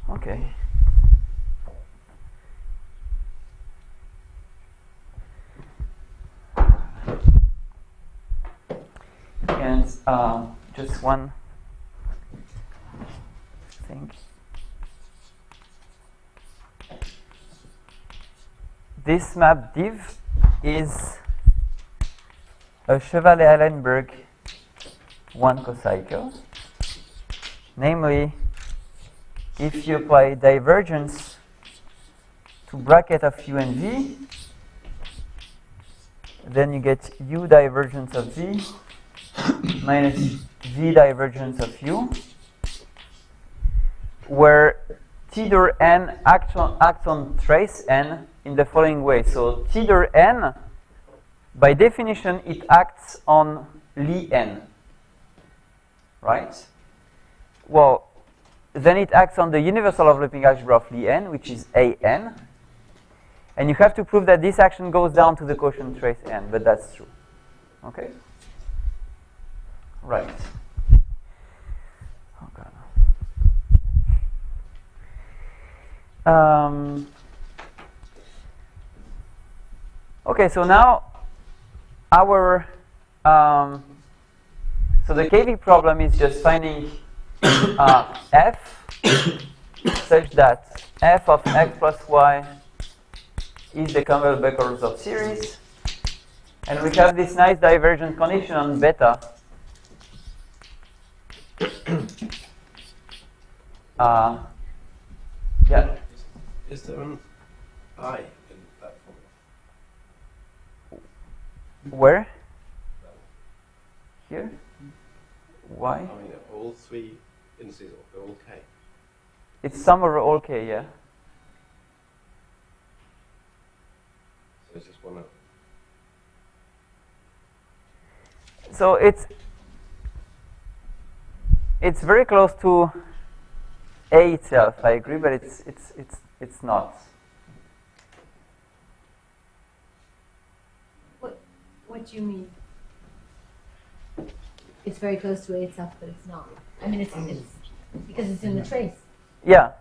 Okay. And just one thing. This map div is a Chevalier-Eilenberg 1 cocycle. Namely, if you apply divergence to bracket of u and v, then you get u divergence of v minus v divergence of u, where t dir n acts on trace n in the following way. So t dir n, by definition, it acts on Lie n, right? Well, then it acts on the universal overlapping algebra of Lie n, which is a n. And you have to prove that this action goes down to the quotient trace n, but that's true. Okay? Right. Oh, God. Okay, so now our so the KV problem is just finding f such that f of x plus y is the Campbell-Becker-Rousseau series, and we have this nice divergent condition on beta. Yeah. Is there an I in that formula? Where? Here? Why? I mean, all three indices are all k. It's sum over all k, yeah. So it's just one of. So it's very close to A itself, I agree, but it's not. What do you mean? It's very close to A itself, but it's not. I mean, it's because it's in the trace. Yeah.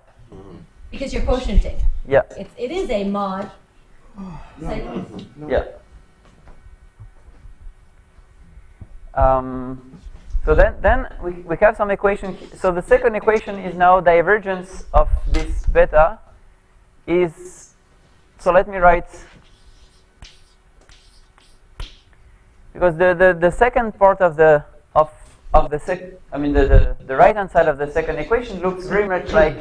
Because you're quotienting. Yeah. It is a mod. Yeah. So then we have some equation. So the second equation is now divergence of this beta is. So let me write, because the second part of the right hand side of the second equation looks very much like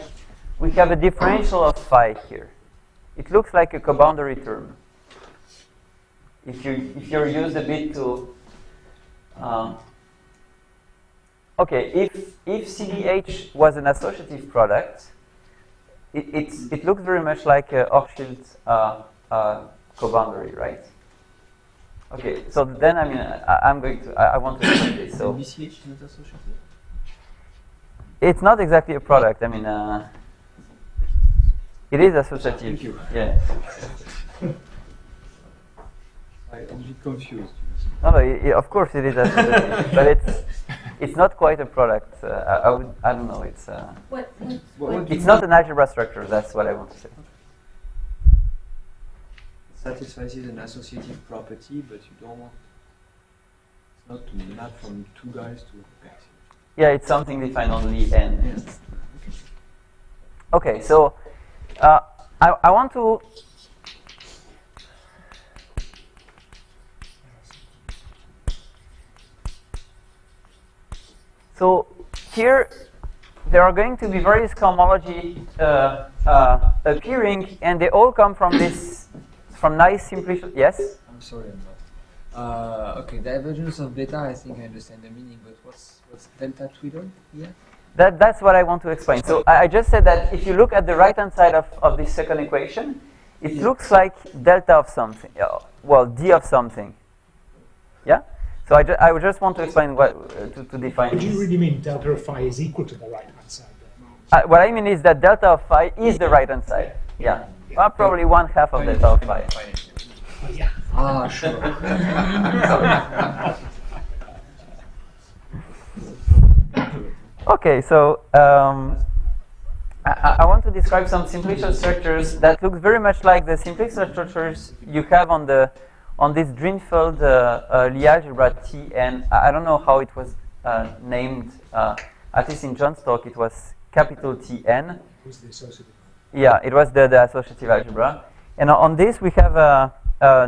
we have a differential of phi here. It looks like a co-boundary term. If you're used a bit to okay, if CDH was an associative product, it looks very much like Hochschild co-boundary, right? Okay, so then I mean I want to explain this. So BCH is not associative? it's not exactly a product. I mean it is associative. Thank you. Yeah. I'm a bit confused. No, of course it is associative, but it's not quite a product. I don't know. It's not an algebra structure. That's what I want to say. Satisfies an associative property, but you don't want it's not to map from two guys to X. Yeah, it's something defined only n. Yes. Okay, so I want to. So here there are going to be various cohomology appearing, and they all come from nice simplification. Yes. I'm sorry, I'm not. Okay, divergence of beta. I think I understand the meaning, but what's delta Twiddle here? That's what I want to explain. So I just said that if you look at the right-hand side of this second equation, it looks like delta of something. Well, d of something. Yeah. So I would just want to explain what to define. Would you really mean delta of phi is equal to the right-hand side? What I mean is that delta of phi is the right-hand side. Yeah. Well, probably 1/2 of delta of phi. Oh, yeah. Ah, sure. Okay, so I want to describe some simplicial structures that look very much like the simplicial structures you have on this Drinfeld Lie algebra Tn. I don't know how it was named. At least in John's talk, it was capital Tn. Who's the associative? Yeah, it was the associative algebra. And on this, we have a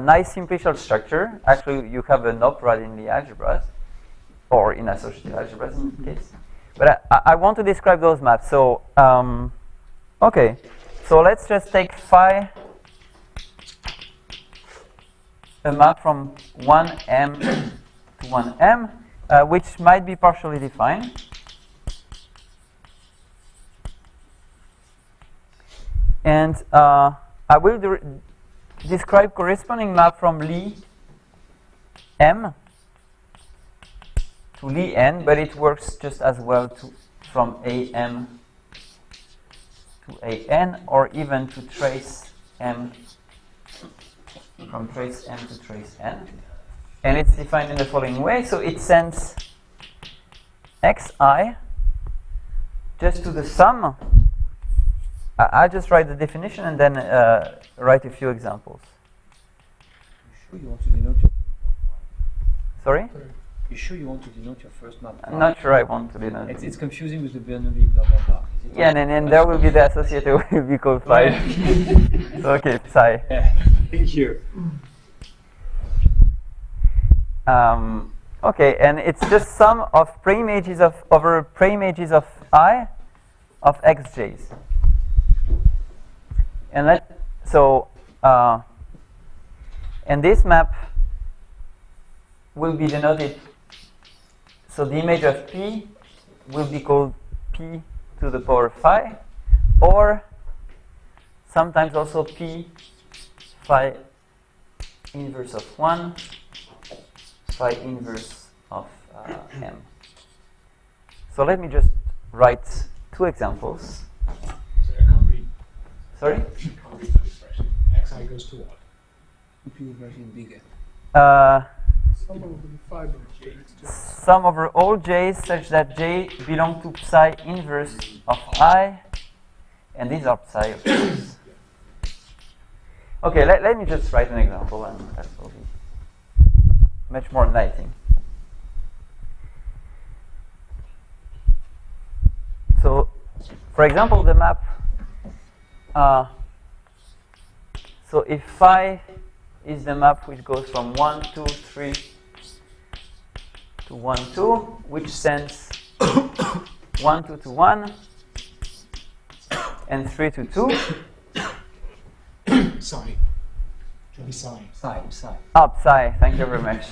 nice simplicial structure. Actually, you have an operad in Lie algebras, or in associative algebras in this case. But I want to describe those maps. So, okay. So let's just take phi, a map from 1M to 1M, which might be partially defined. And I will describe corresponding map from Lie M to Lie N, but it works just as well from AM to AN, or even to trace M, from trace M to trace N. And it's defined in the following way. So it sends xi just to the sum. I'll just write the definition and then write a few examples. You sure you want to denote your Sorry? You sure you want to denote your first map? I'm not sure I want to denote. It's confusing with the Bernoulli blah blah blah. Is it? Yeah, and there will be the associated will be called phi. So okay, psi. Yeah. Thank you. Okay, and it's just sum of preimages of over preimages of I of xj's. And and this map will be denoted. So the image of P will be called P to the power phi, or sometimes also P phi inverse of 1, phi inverse of M. So let me just write two examples. So I can't read. Sorry? I can't read that expression. Xi goes to what? P version bigger. Sum over the fiber of J. Sum over all j's such that j belong to psi inverse of I, and these are psi of j's. Okay, let me just write an example, and that will be much more enlightening. So, for example, the map. So if phi is the map which goes from 1, 2, 3 to 1, 2, which sends 1, 2 to 1 and 3 to 2. Psi. Should be psi. Psi. Psi, thank you very much.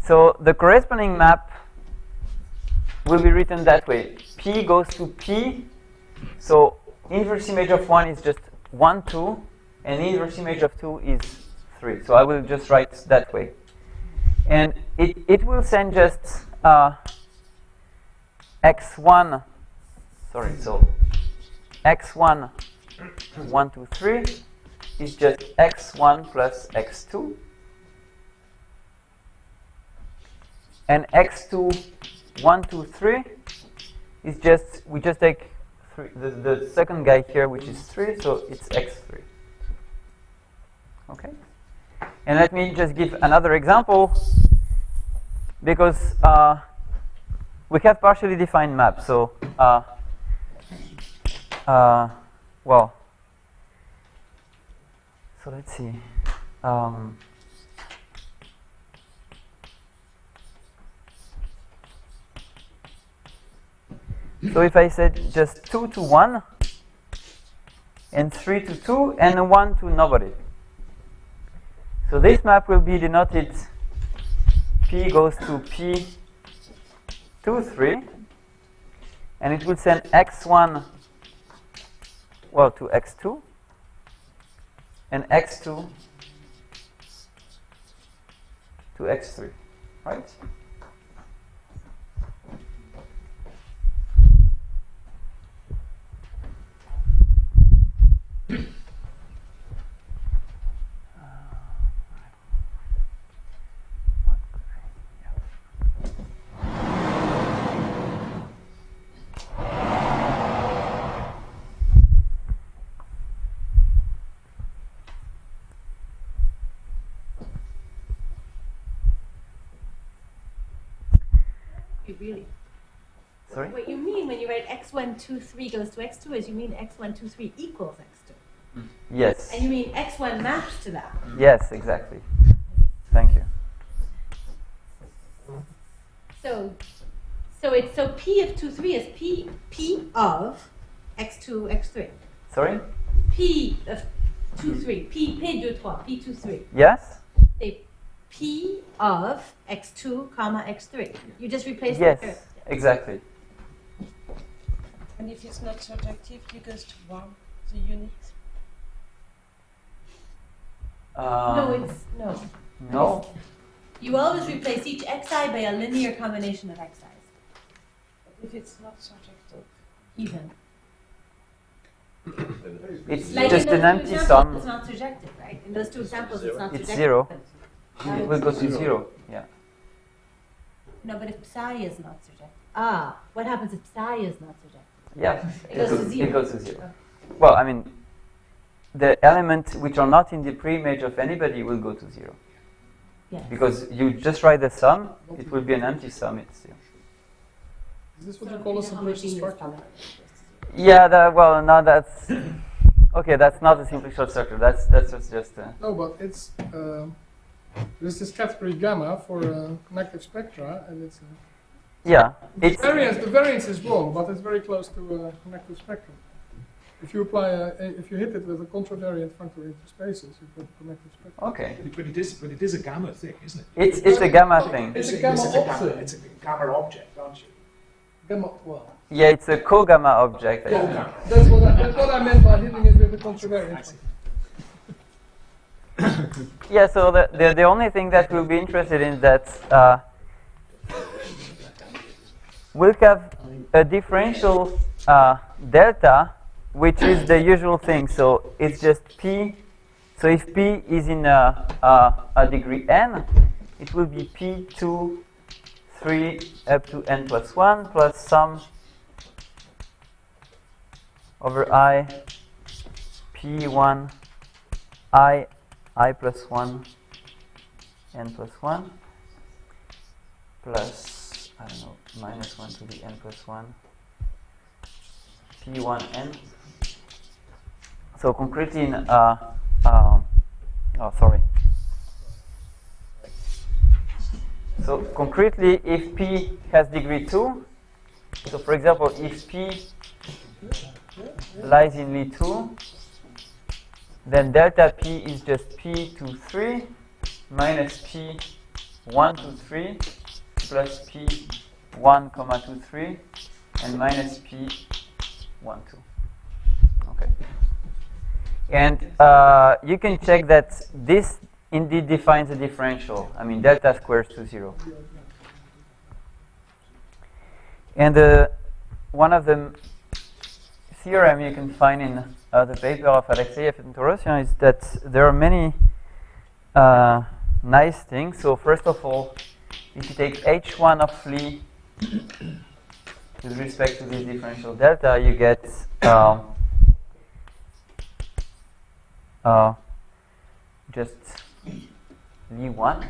So the corresponding map will be written that way. P goes to P, so inverse image of 1 is just 1, 2, and inverse image of 2 is 3. So I will just write that way. And it will send just x1, sorry, so x1, 1, 2, 3 is just x1 plus x2. And x2, 1, 2, 3 is just, we just take the second guy here, which is 3, so it's x3. Okay? And let me just give another example, because we have partially defined maps. So, well, so let's see. So if I said just 2 to 1, and 3 to 2, and 1 to nobody. So this map will be denoted P goes to P 2, 3, and it will send x1, well, to x2, and x2 to x3, right? Really? Sorry? What you mean when you write x1, 2, 3 goes to x2 is you mean x1, 2, 3 equals x2. Yes. And you mean x1 maps to that. Yes, exactly. Thank you. So P of 2, 3 is P of x2, x3. Sorry? P of 2, 3. P2, 3. P2, 3. Yes? Say P of x2, comma x3. You just replace Yes, the exactly. And if it's not surjective, it goes to 1, the unit. No. No. You always replace each xi by a linear combination of xi's. If it's not surjective. Even. It's Like just in an those two empty examples, sum. it's not surjective, right? In those two examples, it's not It's surjective. 0. but- It will go to 0. Yeah. No, but if psi is not surjective. What happens if psi is not surjective? Yeah. It goes to 0. It goes to 0. Well, I mean, the elements which are not in the pre-image of anybody will go to 0. Yes. Because you just write the sum, it will be an empty sum. It's 0. Is this what you call a simplicial structure? Yeah, well, no, that's... Okay, that's not a simple short structure. That's just No, but it's there's this category gamma for connective spectra, and it's yeah. It's the variance is wrong, but it's very close to a connective spectrum. If you apply if you hit it with a contravariant functor into spaces, you get a connective spectrum. okay. But it is a gamma thing, isn't it? It's a gamma thing. It's a gamma object. It's a gamma object, aren't you? Gamma, well, Yeah, it's a co-gamma object. I think. that's what I meant by hitting it with a contravariant. Yeah, so the only thing that we'll be interested in is that we'll have a differential delta, which is the usual thing. So it's just P. So if P is in a degree n, it will be P2, 3 up to n plus 1 plus sum over I, P1, I plus 1, n plus 1, plus, I don't know, minus 1 to the n plus 1, P1n. So concretely in, So concretely, if P has degree 2, so for example, if P lies in Lie 2, then delta P is just P to 3 minus P 1 to 3 plus P 1 comma 2 3 and minus P 1, 2. Okay. And you can check that this indeed defines a differential. I mean, delta squares to 0. And one of the theorem you can find in the paper of Alekseev-Torossian is that there are many nice things. So first of all, if you take h1 of Lie with respect to this differential delta, you get just Lie1,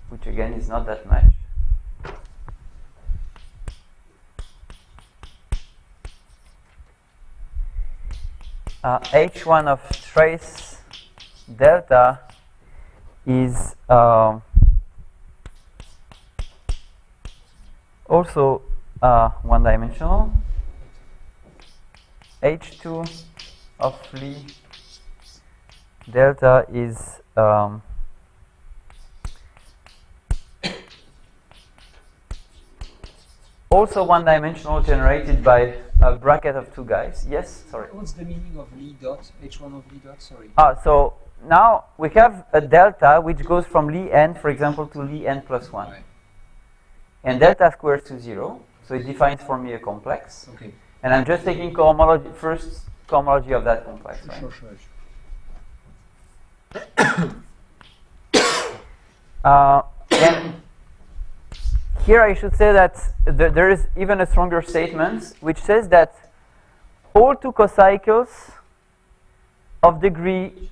which again is not that much. H1 of trace delta is also one-dimensional. H2 of Lie delta is also one-dimensional, generated by a bracket of two guys. Yes, sorry. What's the meaning of Lie dot? H1 of Lie dot, sorry. So now we have a delta which goes from Lie n, for example, to Lie n plus 1. Right. And delta squares to 0. So it defines for me a complex. Okay. And I'm just taking cohomology, first cohomology of that complex. Right? Sure. And here I should say that there is even a stronger statement which says that all two cocycles of degree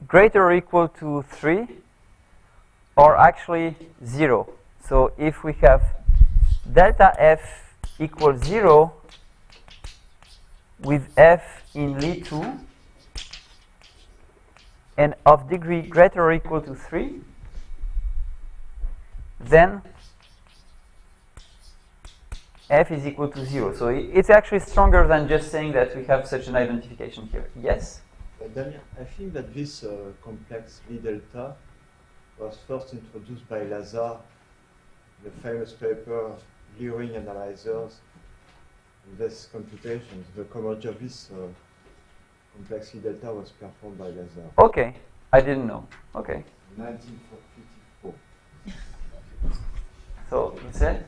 greater or equal to 3 are actually 0. So if we have delta f equals 0 with f in Lie 2 and of degree greater or equal to 3, then f is equal to 0. So it's actually stronger than just saying that we have such an identification here. Yes? Damien, I think that this complex Lie delta was first introduced by Lazare in the famous paper Lie ring analyzers. This computation, the cohomology of this complex Lie delta was performed by Lazare. Okay, I didn't know. Okay. 1954. So you said?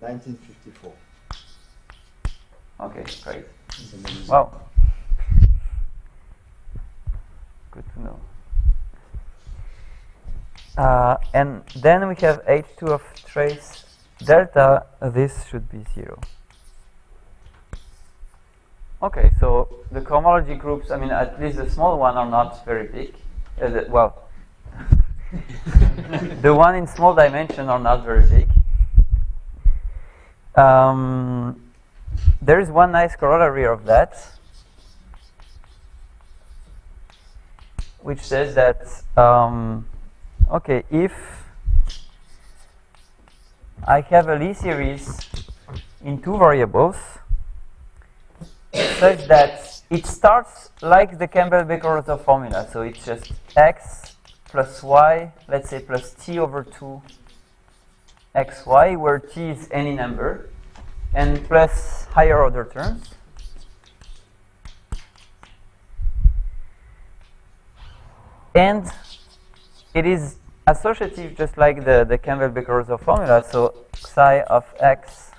1954. Okay, great. Wow. Good to know. And then we have H2 of trace delta. This should be 0. Okay, so the cohomology groups, I mean, at least the small one, are not very big. Well, the one in small dimension are not very big. There is one nice corollary of that, which says that, okay, if I have a Lie series in two variables, such that it starts like the Campbell-Baker formula, so it's just x plus y, let's say plus t over 2 xy, where t is any number, and plus higher order terms. And it is associative just like the Campbell-Baker formula, so psi of x,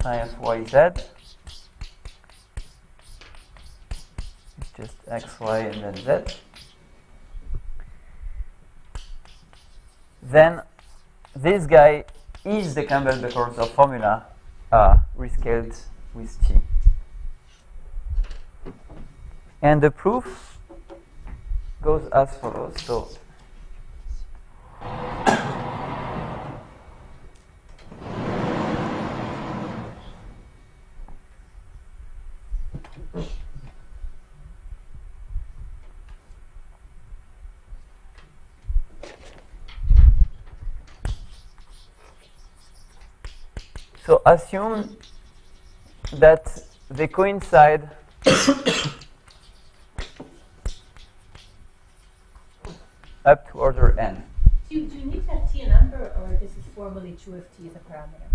psi of y, z. It's just x, y, and then z. Then this guy is the Campbell-Baker formula rescaled with t. And the proof goes as follows. So So assume that they coincide up to order n. Do you need to have t a number, or this is formally true if t is a parameter?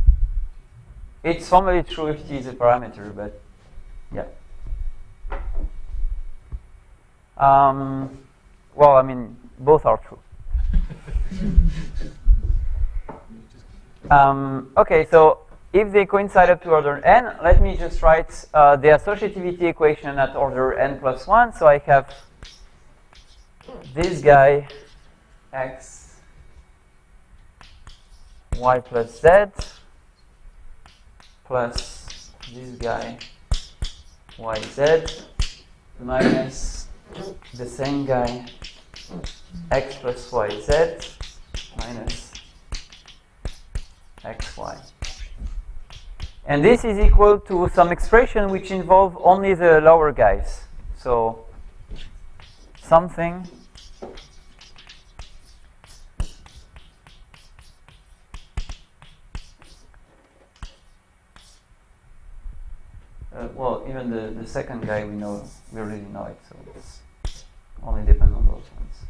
It's formally true if t is a parameter, but yeah. Well, I mean, both are true. Okay, so if they coincide up to order n, let me just write the associativity equation at order n plus 1. So I have this guy x y plus z plus this guy y z minus the same guy x plus y z minus xy. And this is equal to some expression which involve only the lower guys. So something well, even the second guy we already know it, so it's only depend on those ones.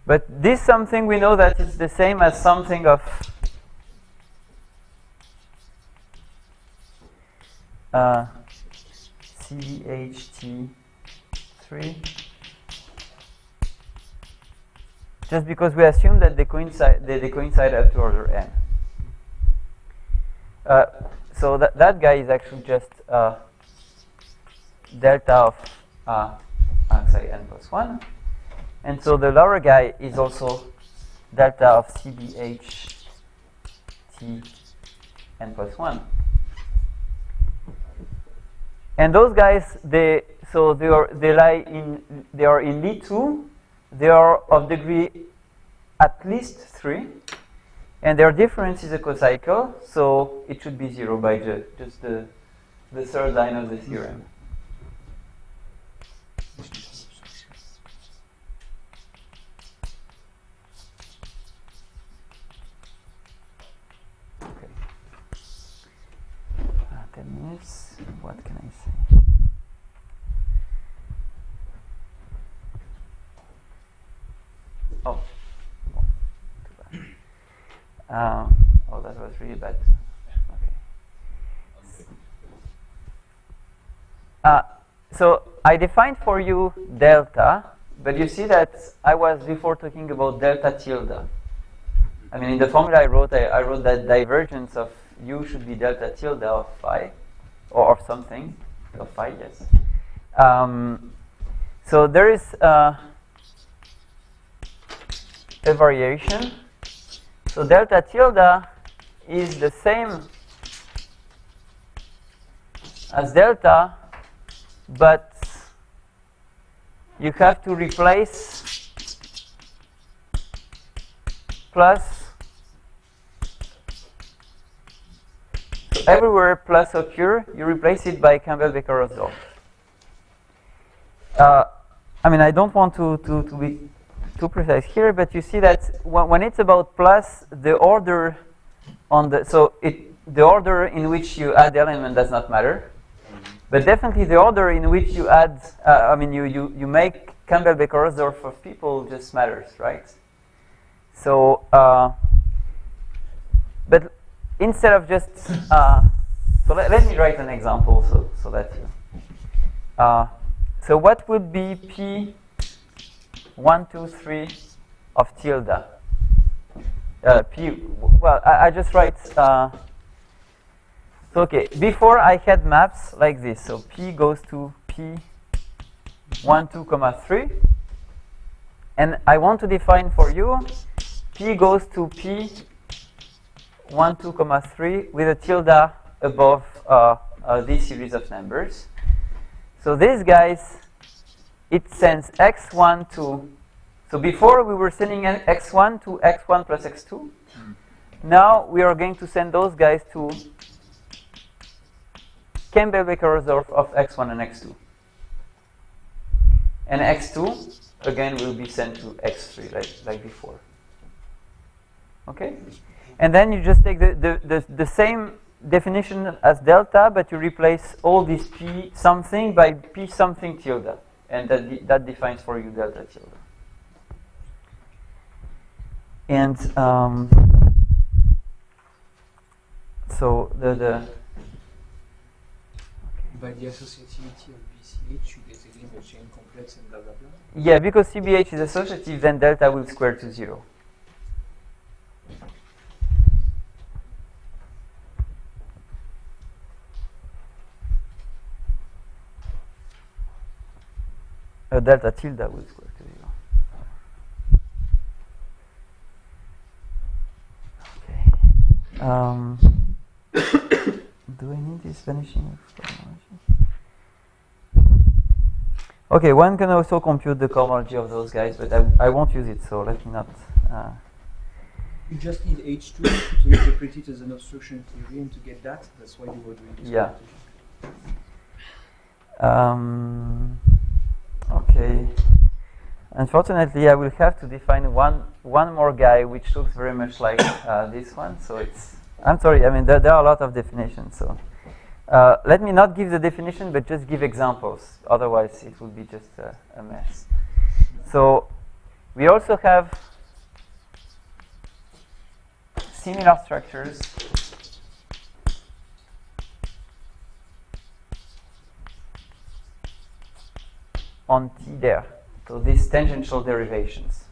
But this something we know that it's the same as something of CBHT3, just because we assume that they coincide up to order n. So that guy is actually just delta of xi n plus 1. And so the lower guy is also delta of CBH T n plus 1. And those guys, they are in Lie2. They are of degree at least 3, and their difference is a cocycle, so it should be 0 by just the third line of the theorem. Okay. 10 minutes. What can I say? Oh, too bad. Oh, that was really bad. Okay. So I defined for you delta, but you see that I was before talking about delta tilde. I mean, in the formula I wrote that divergence of u should be delta tilde of phi, or of something, of phi, yes. So there is a variation. So delta tilde is the same as delta, but you have to replace plus. So everywhere plus occur, you replace it by Campbell-Baker-Rosdorff. I mean, I don't want to be too precise here, but you see that when it's about plus, the order on the order in which you add the element does not matter, but definitely the order in which you add, you make Campbell-Baker-Rosdorff of people just matters, right? So, but instead of just, so let me write an example so that you. So what would be P 1, 2, 3 of tilde? P, well, I just write, so okay, before I had maps like this. So P goes to P 1, 2, 3. And I want to define for you, P goes to P 1, 2, 3 with a tilde above this series of numbers. So these guys, it sends x1 to, so before we were sending x1 to x1 plus x2. Now we are going to send those guys to Campbell-Baker-Rosdorff of x1 and x2. And x2, again, will be sent to x3 like before. Okay? And then you just take the same definition as delta, but you replace all this p something by p something tilde, and that defines for you delta tilde. And so the By the associativity of BCH, you get again the chain complex and blah blah blah. yeah, because CBH is associative, then delta will square to 0. Delta tilde will square to 0. Okay. Do I need this vanishing formulation? Okay, one can also compute the cohomology of those guys, but I won't use it, so let me not. You just need H2 to interpret it as an obstruction theory, and to get that, that's why you were doing this. Yeah. Okay. Unfortunately, I will have to define one more guy which looks very much like this one. So it's. I'm sorry. I mean, there are a lot of definitions. So let me not give the definition, but just give examples. Otherwise, it will be just a mess. So we also have similar structures on T there. So these tangential derivations.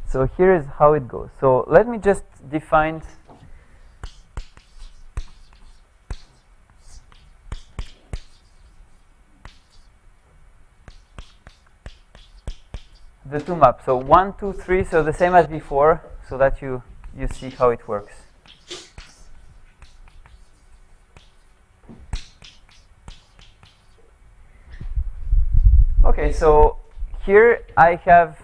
So here is how it goes. So let me just define the two maps. So 1, 2, 3, so the same as before, so that you see how it works. Okay, so here I have,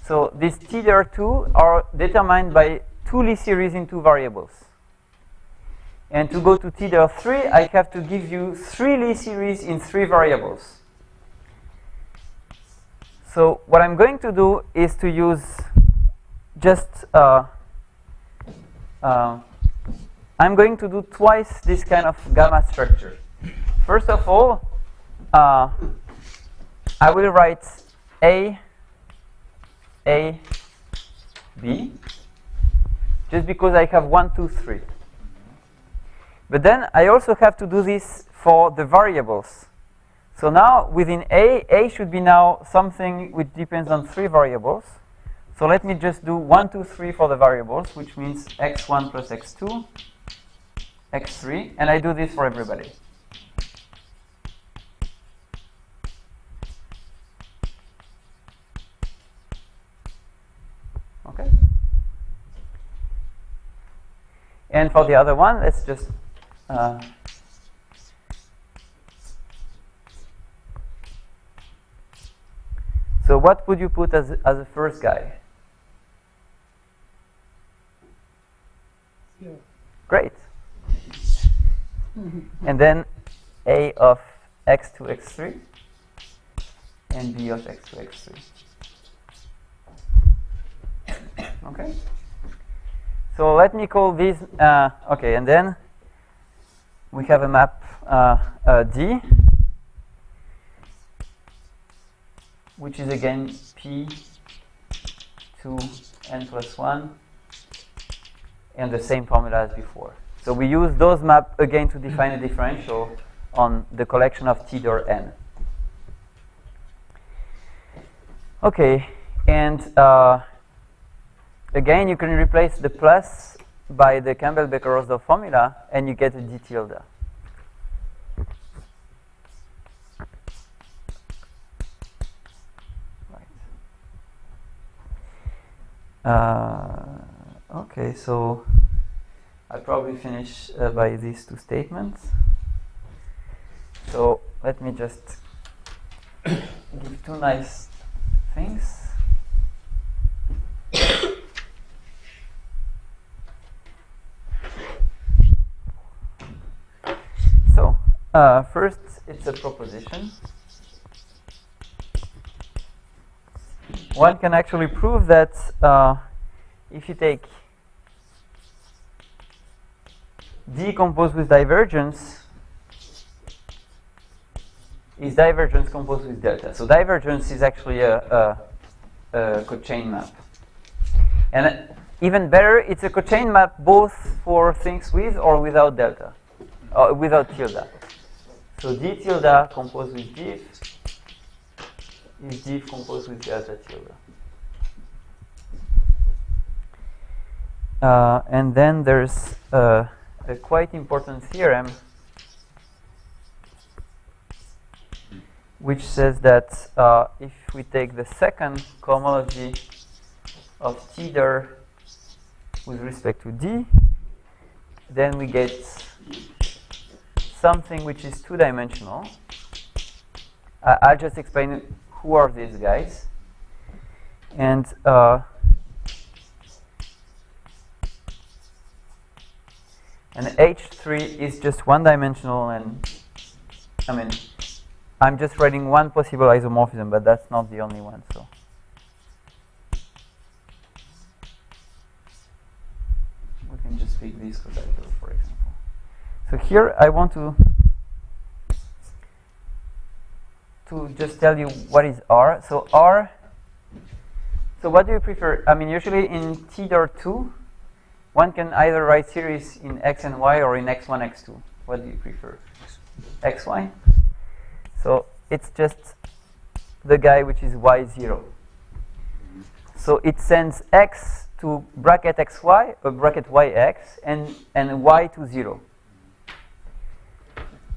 so these TDR2 are determined by two Lie series in two variables. And to go to TDR3, I have to give you three Lie series in three variables. So what I'm going to do is to use just, I'm going to do twice this kind of gamma structure. First of all, I will write A, B, just because I have 1, 2, 3. But then I also have to do this for the variables. So now within A should be now something which depends on three variables. So let me just do 1, 2, 3 for the variables, which means x1 plus x2, x3, and I do this for everybody. Okay. And for the other one, let's just so what would you put as a first guy? Yeah. Great. And then A of x2, x3, and B of x2, x3. Okay. So let me call these. Okay, and then we have a map D, which is again P 2 n plus 1, and the same formula as before. So we use those maps again to define a differential on the collection of T door n. Okay, and again, you can replace the plus by the Campbell-Baker-Rosdorf formula, and you get a d tilde. Right. Okay, so I'll probably finish by these two statements. So let me just give two nice things. So first, it's a proposition. One can actually prove that if you take D composed with divergence, is divergence composed with delta. So divergence is actually a a cochain map. And even better, it's a cochain map both for things with or without delta, without tilde. So d tilde composed with div is div composed with delta tilde. And then there's a quite important theorem which says that if we take the second cohomology of t dir with respect to d, then we get something which is two-dimensional. I'll just explain who are these guys. And H3 is just one-dimensional, and I mean, I'm just writing one possible isomorphism, but that's not the only one. So we can just pick this conjecture, for example. So here I want to just tell you what is R. So R. So what do you prefer? I mean, usually in T-2, one can either write series in X and Y or in X1, X2. What do you prefer? XY? So it's just the guy which is Y0. So it sends X to bracket XY, or bracket YX, and Y to 0.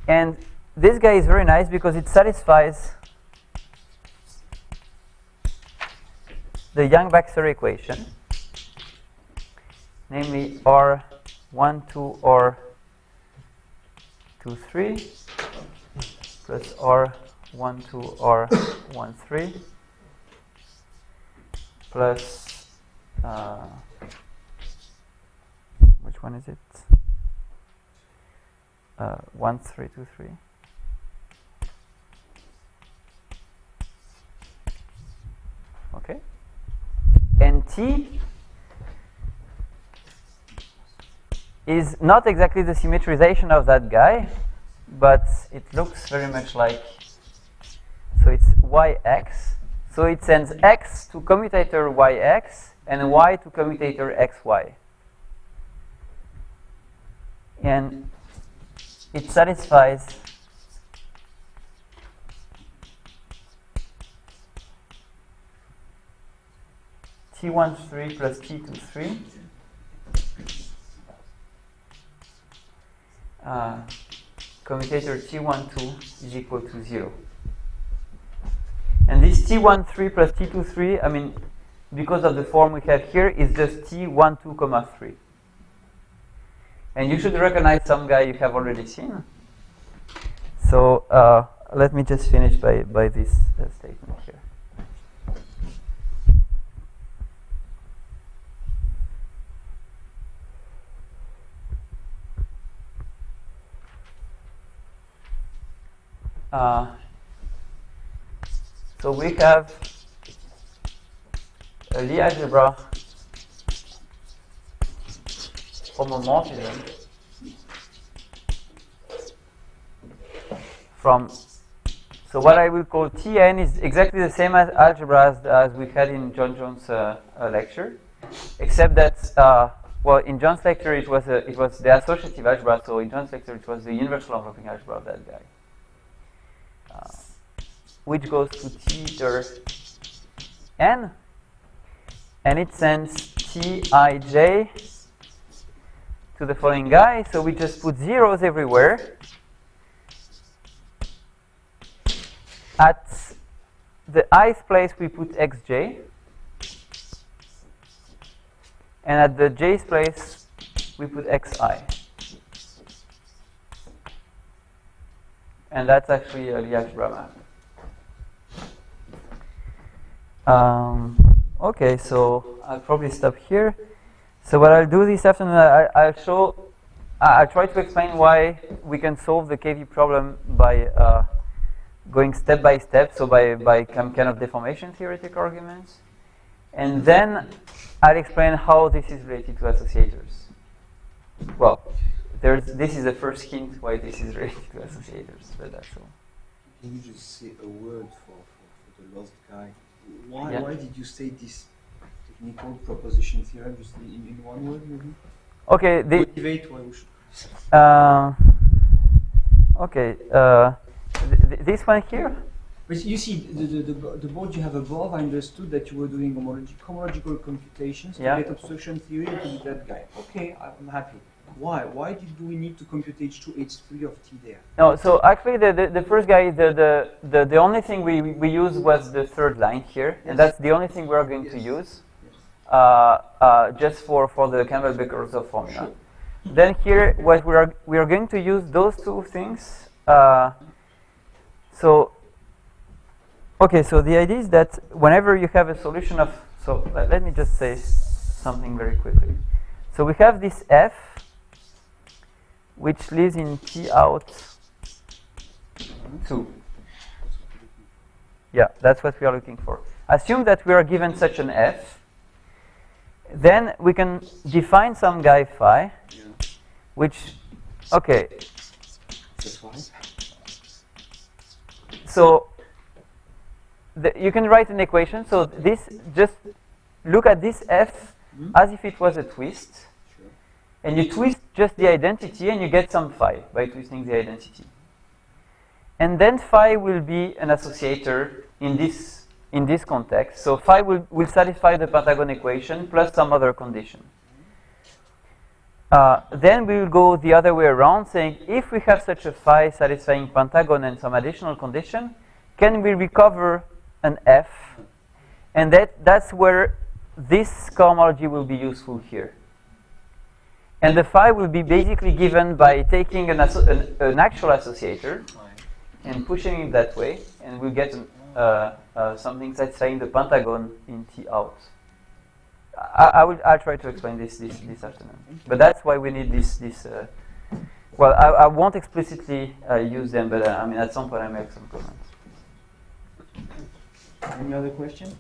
And this guy is very nice because it satisfies the Yang-Baxter equation, namely R1, 2, or 2, 3 plus R1, 2, or 1, 3 plus which one is it? 1, 3, 2, 3. Okay. And T is not exactly the symmetrization of that guy, but it looks very much like, so it's YX. So it sends X to commutator YX and Y to commutator XY. And it satisfies T13 plus T23 commutator T12 is equal to 0. And this T13 plus T23, I mean, because of the form we have here, is just T12, 3. And you should recognize some guy you have already seen. So let me just finish by this statement here. So we have a Lie algebra homomorphism from, so what I will call Tn is exactly the same as algebra as we had in John Jones' lecture, except that well, in John's lecture it was the associative algebra, so in John's lecture it was the universal enveloping algebra of that guy, which goes to T dir n, and it sends Tij to the following guy. So we just put zeros everywhere. At the ith place we put xj, and at the jth place we put xi. And that's actually a Lie algebra map. Okay, so I'll probably stop here. So what I'll do this afternoon, I'll try to explain why we can solve the KV problem by going step by step, so by kind of deformation theoretic arguments. And then I'll explain how this is related to associators. Well, this is the first hint why this is related to associators, but that's all. Can you just say a word for the lost guy? Why did you state this technical proposition theorem just in one word, maybe? Okay. Motivate why we should. Okay. This one here. But you see, the board you have above, I understood that you were doing homological computations to get obstruction theory to be that guy. Okay, I'm happy. Why? Why did we need to compute H2, H3 of T there? No, so actually the first guy, the only thing we used was the third line here, and that's the only thing we're going to use, just for the Campbell-Becker-Rosov formula. Sure. Then here, what we are going to use those two things. So the idea is that whenever you have a solution of, so let me just say something very quickly. So we have this F, which lives in T out 2. Yeah, that's what we are looking for. Assume that we are given such an F. Then we can define some guy phi, which, okay. So you can write an equation. So this, just look at this F as if it was a twist. And you twist just the identity and you get some phi by twisting the identity. And then phi will be an associator in this context. So phi will satisfy the Pentagon equation plus some other condition. Then we will go the other way around, saying if we have such a phi satisfying Pentagon and some additional condition, can we recover an F? And that's where this cohomology will be useful here. And the phi will be basically given by taking an actual associator and pushing it that way, and we'll get something satisfying the Pentagon in T out. I'll try to explain this afternoon. But that's why we need this. Well, I won't explicitly use them, but I mean at some point I make some comments. Any other question?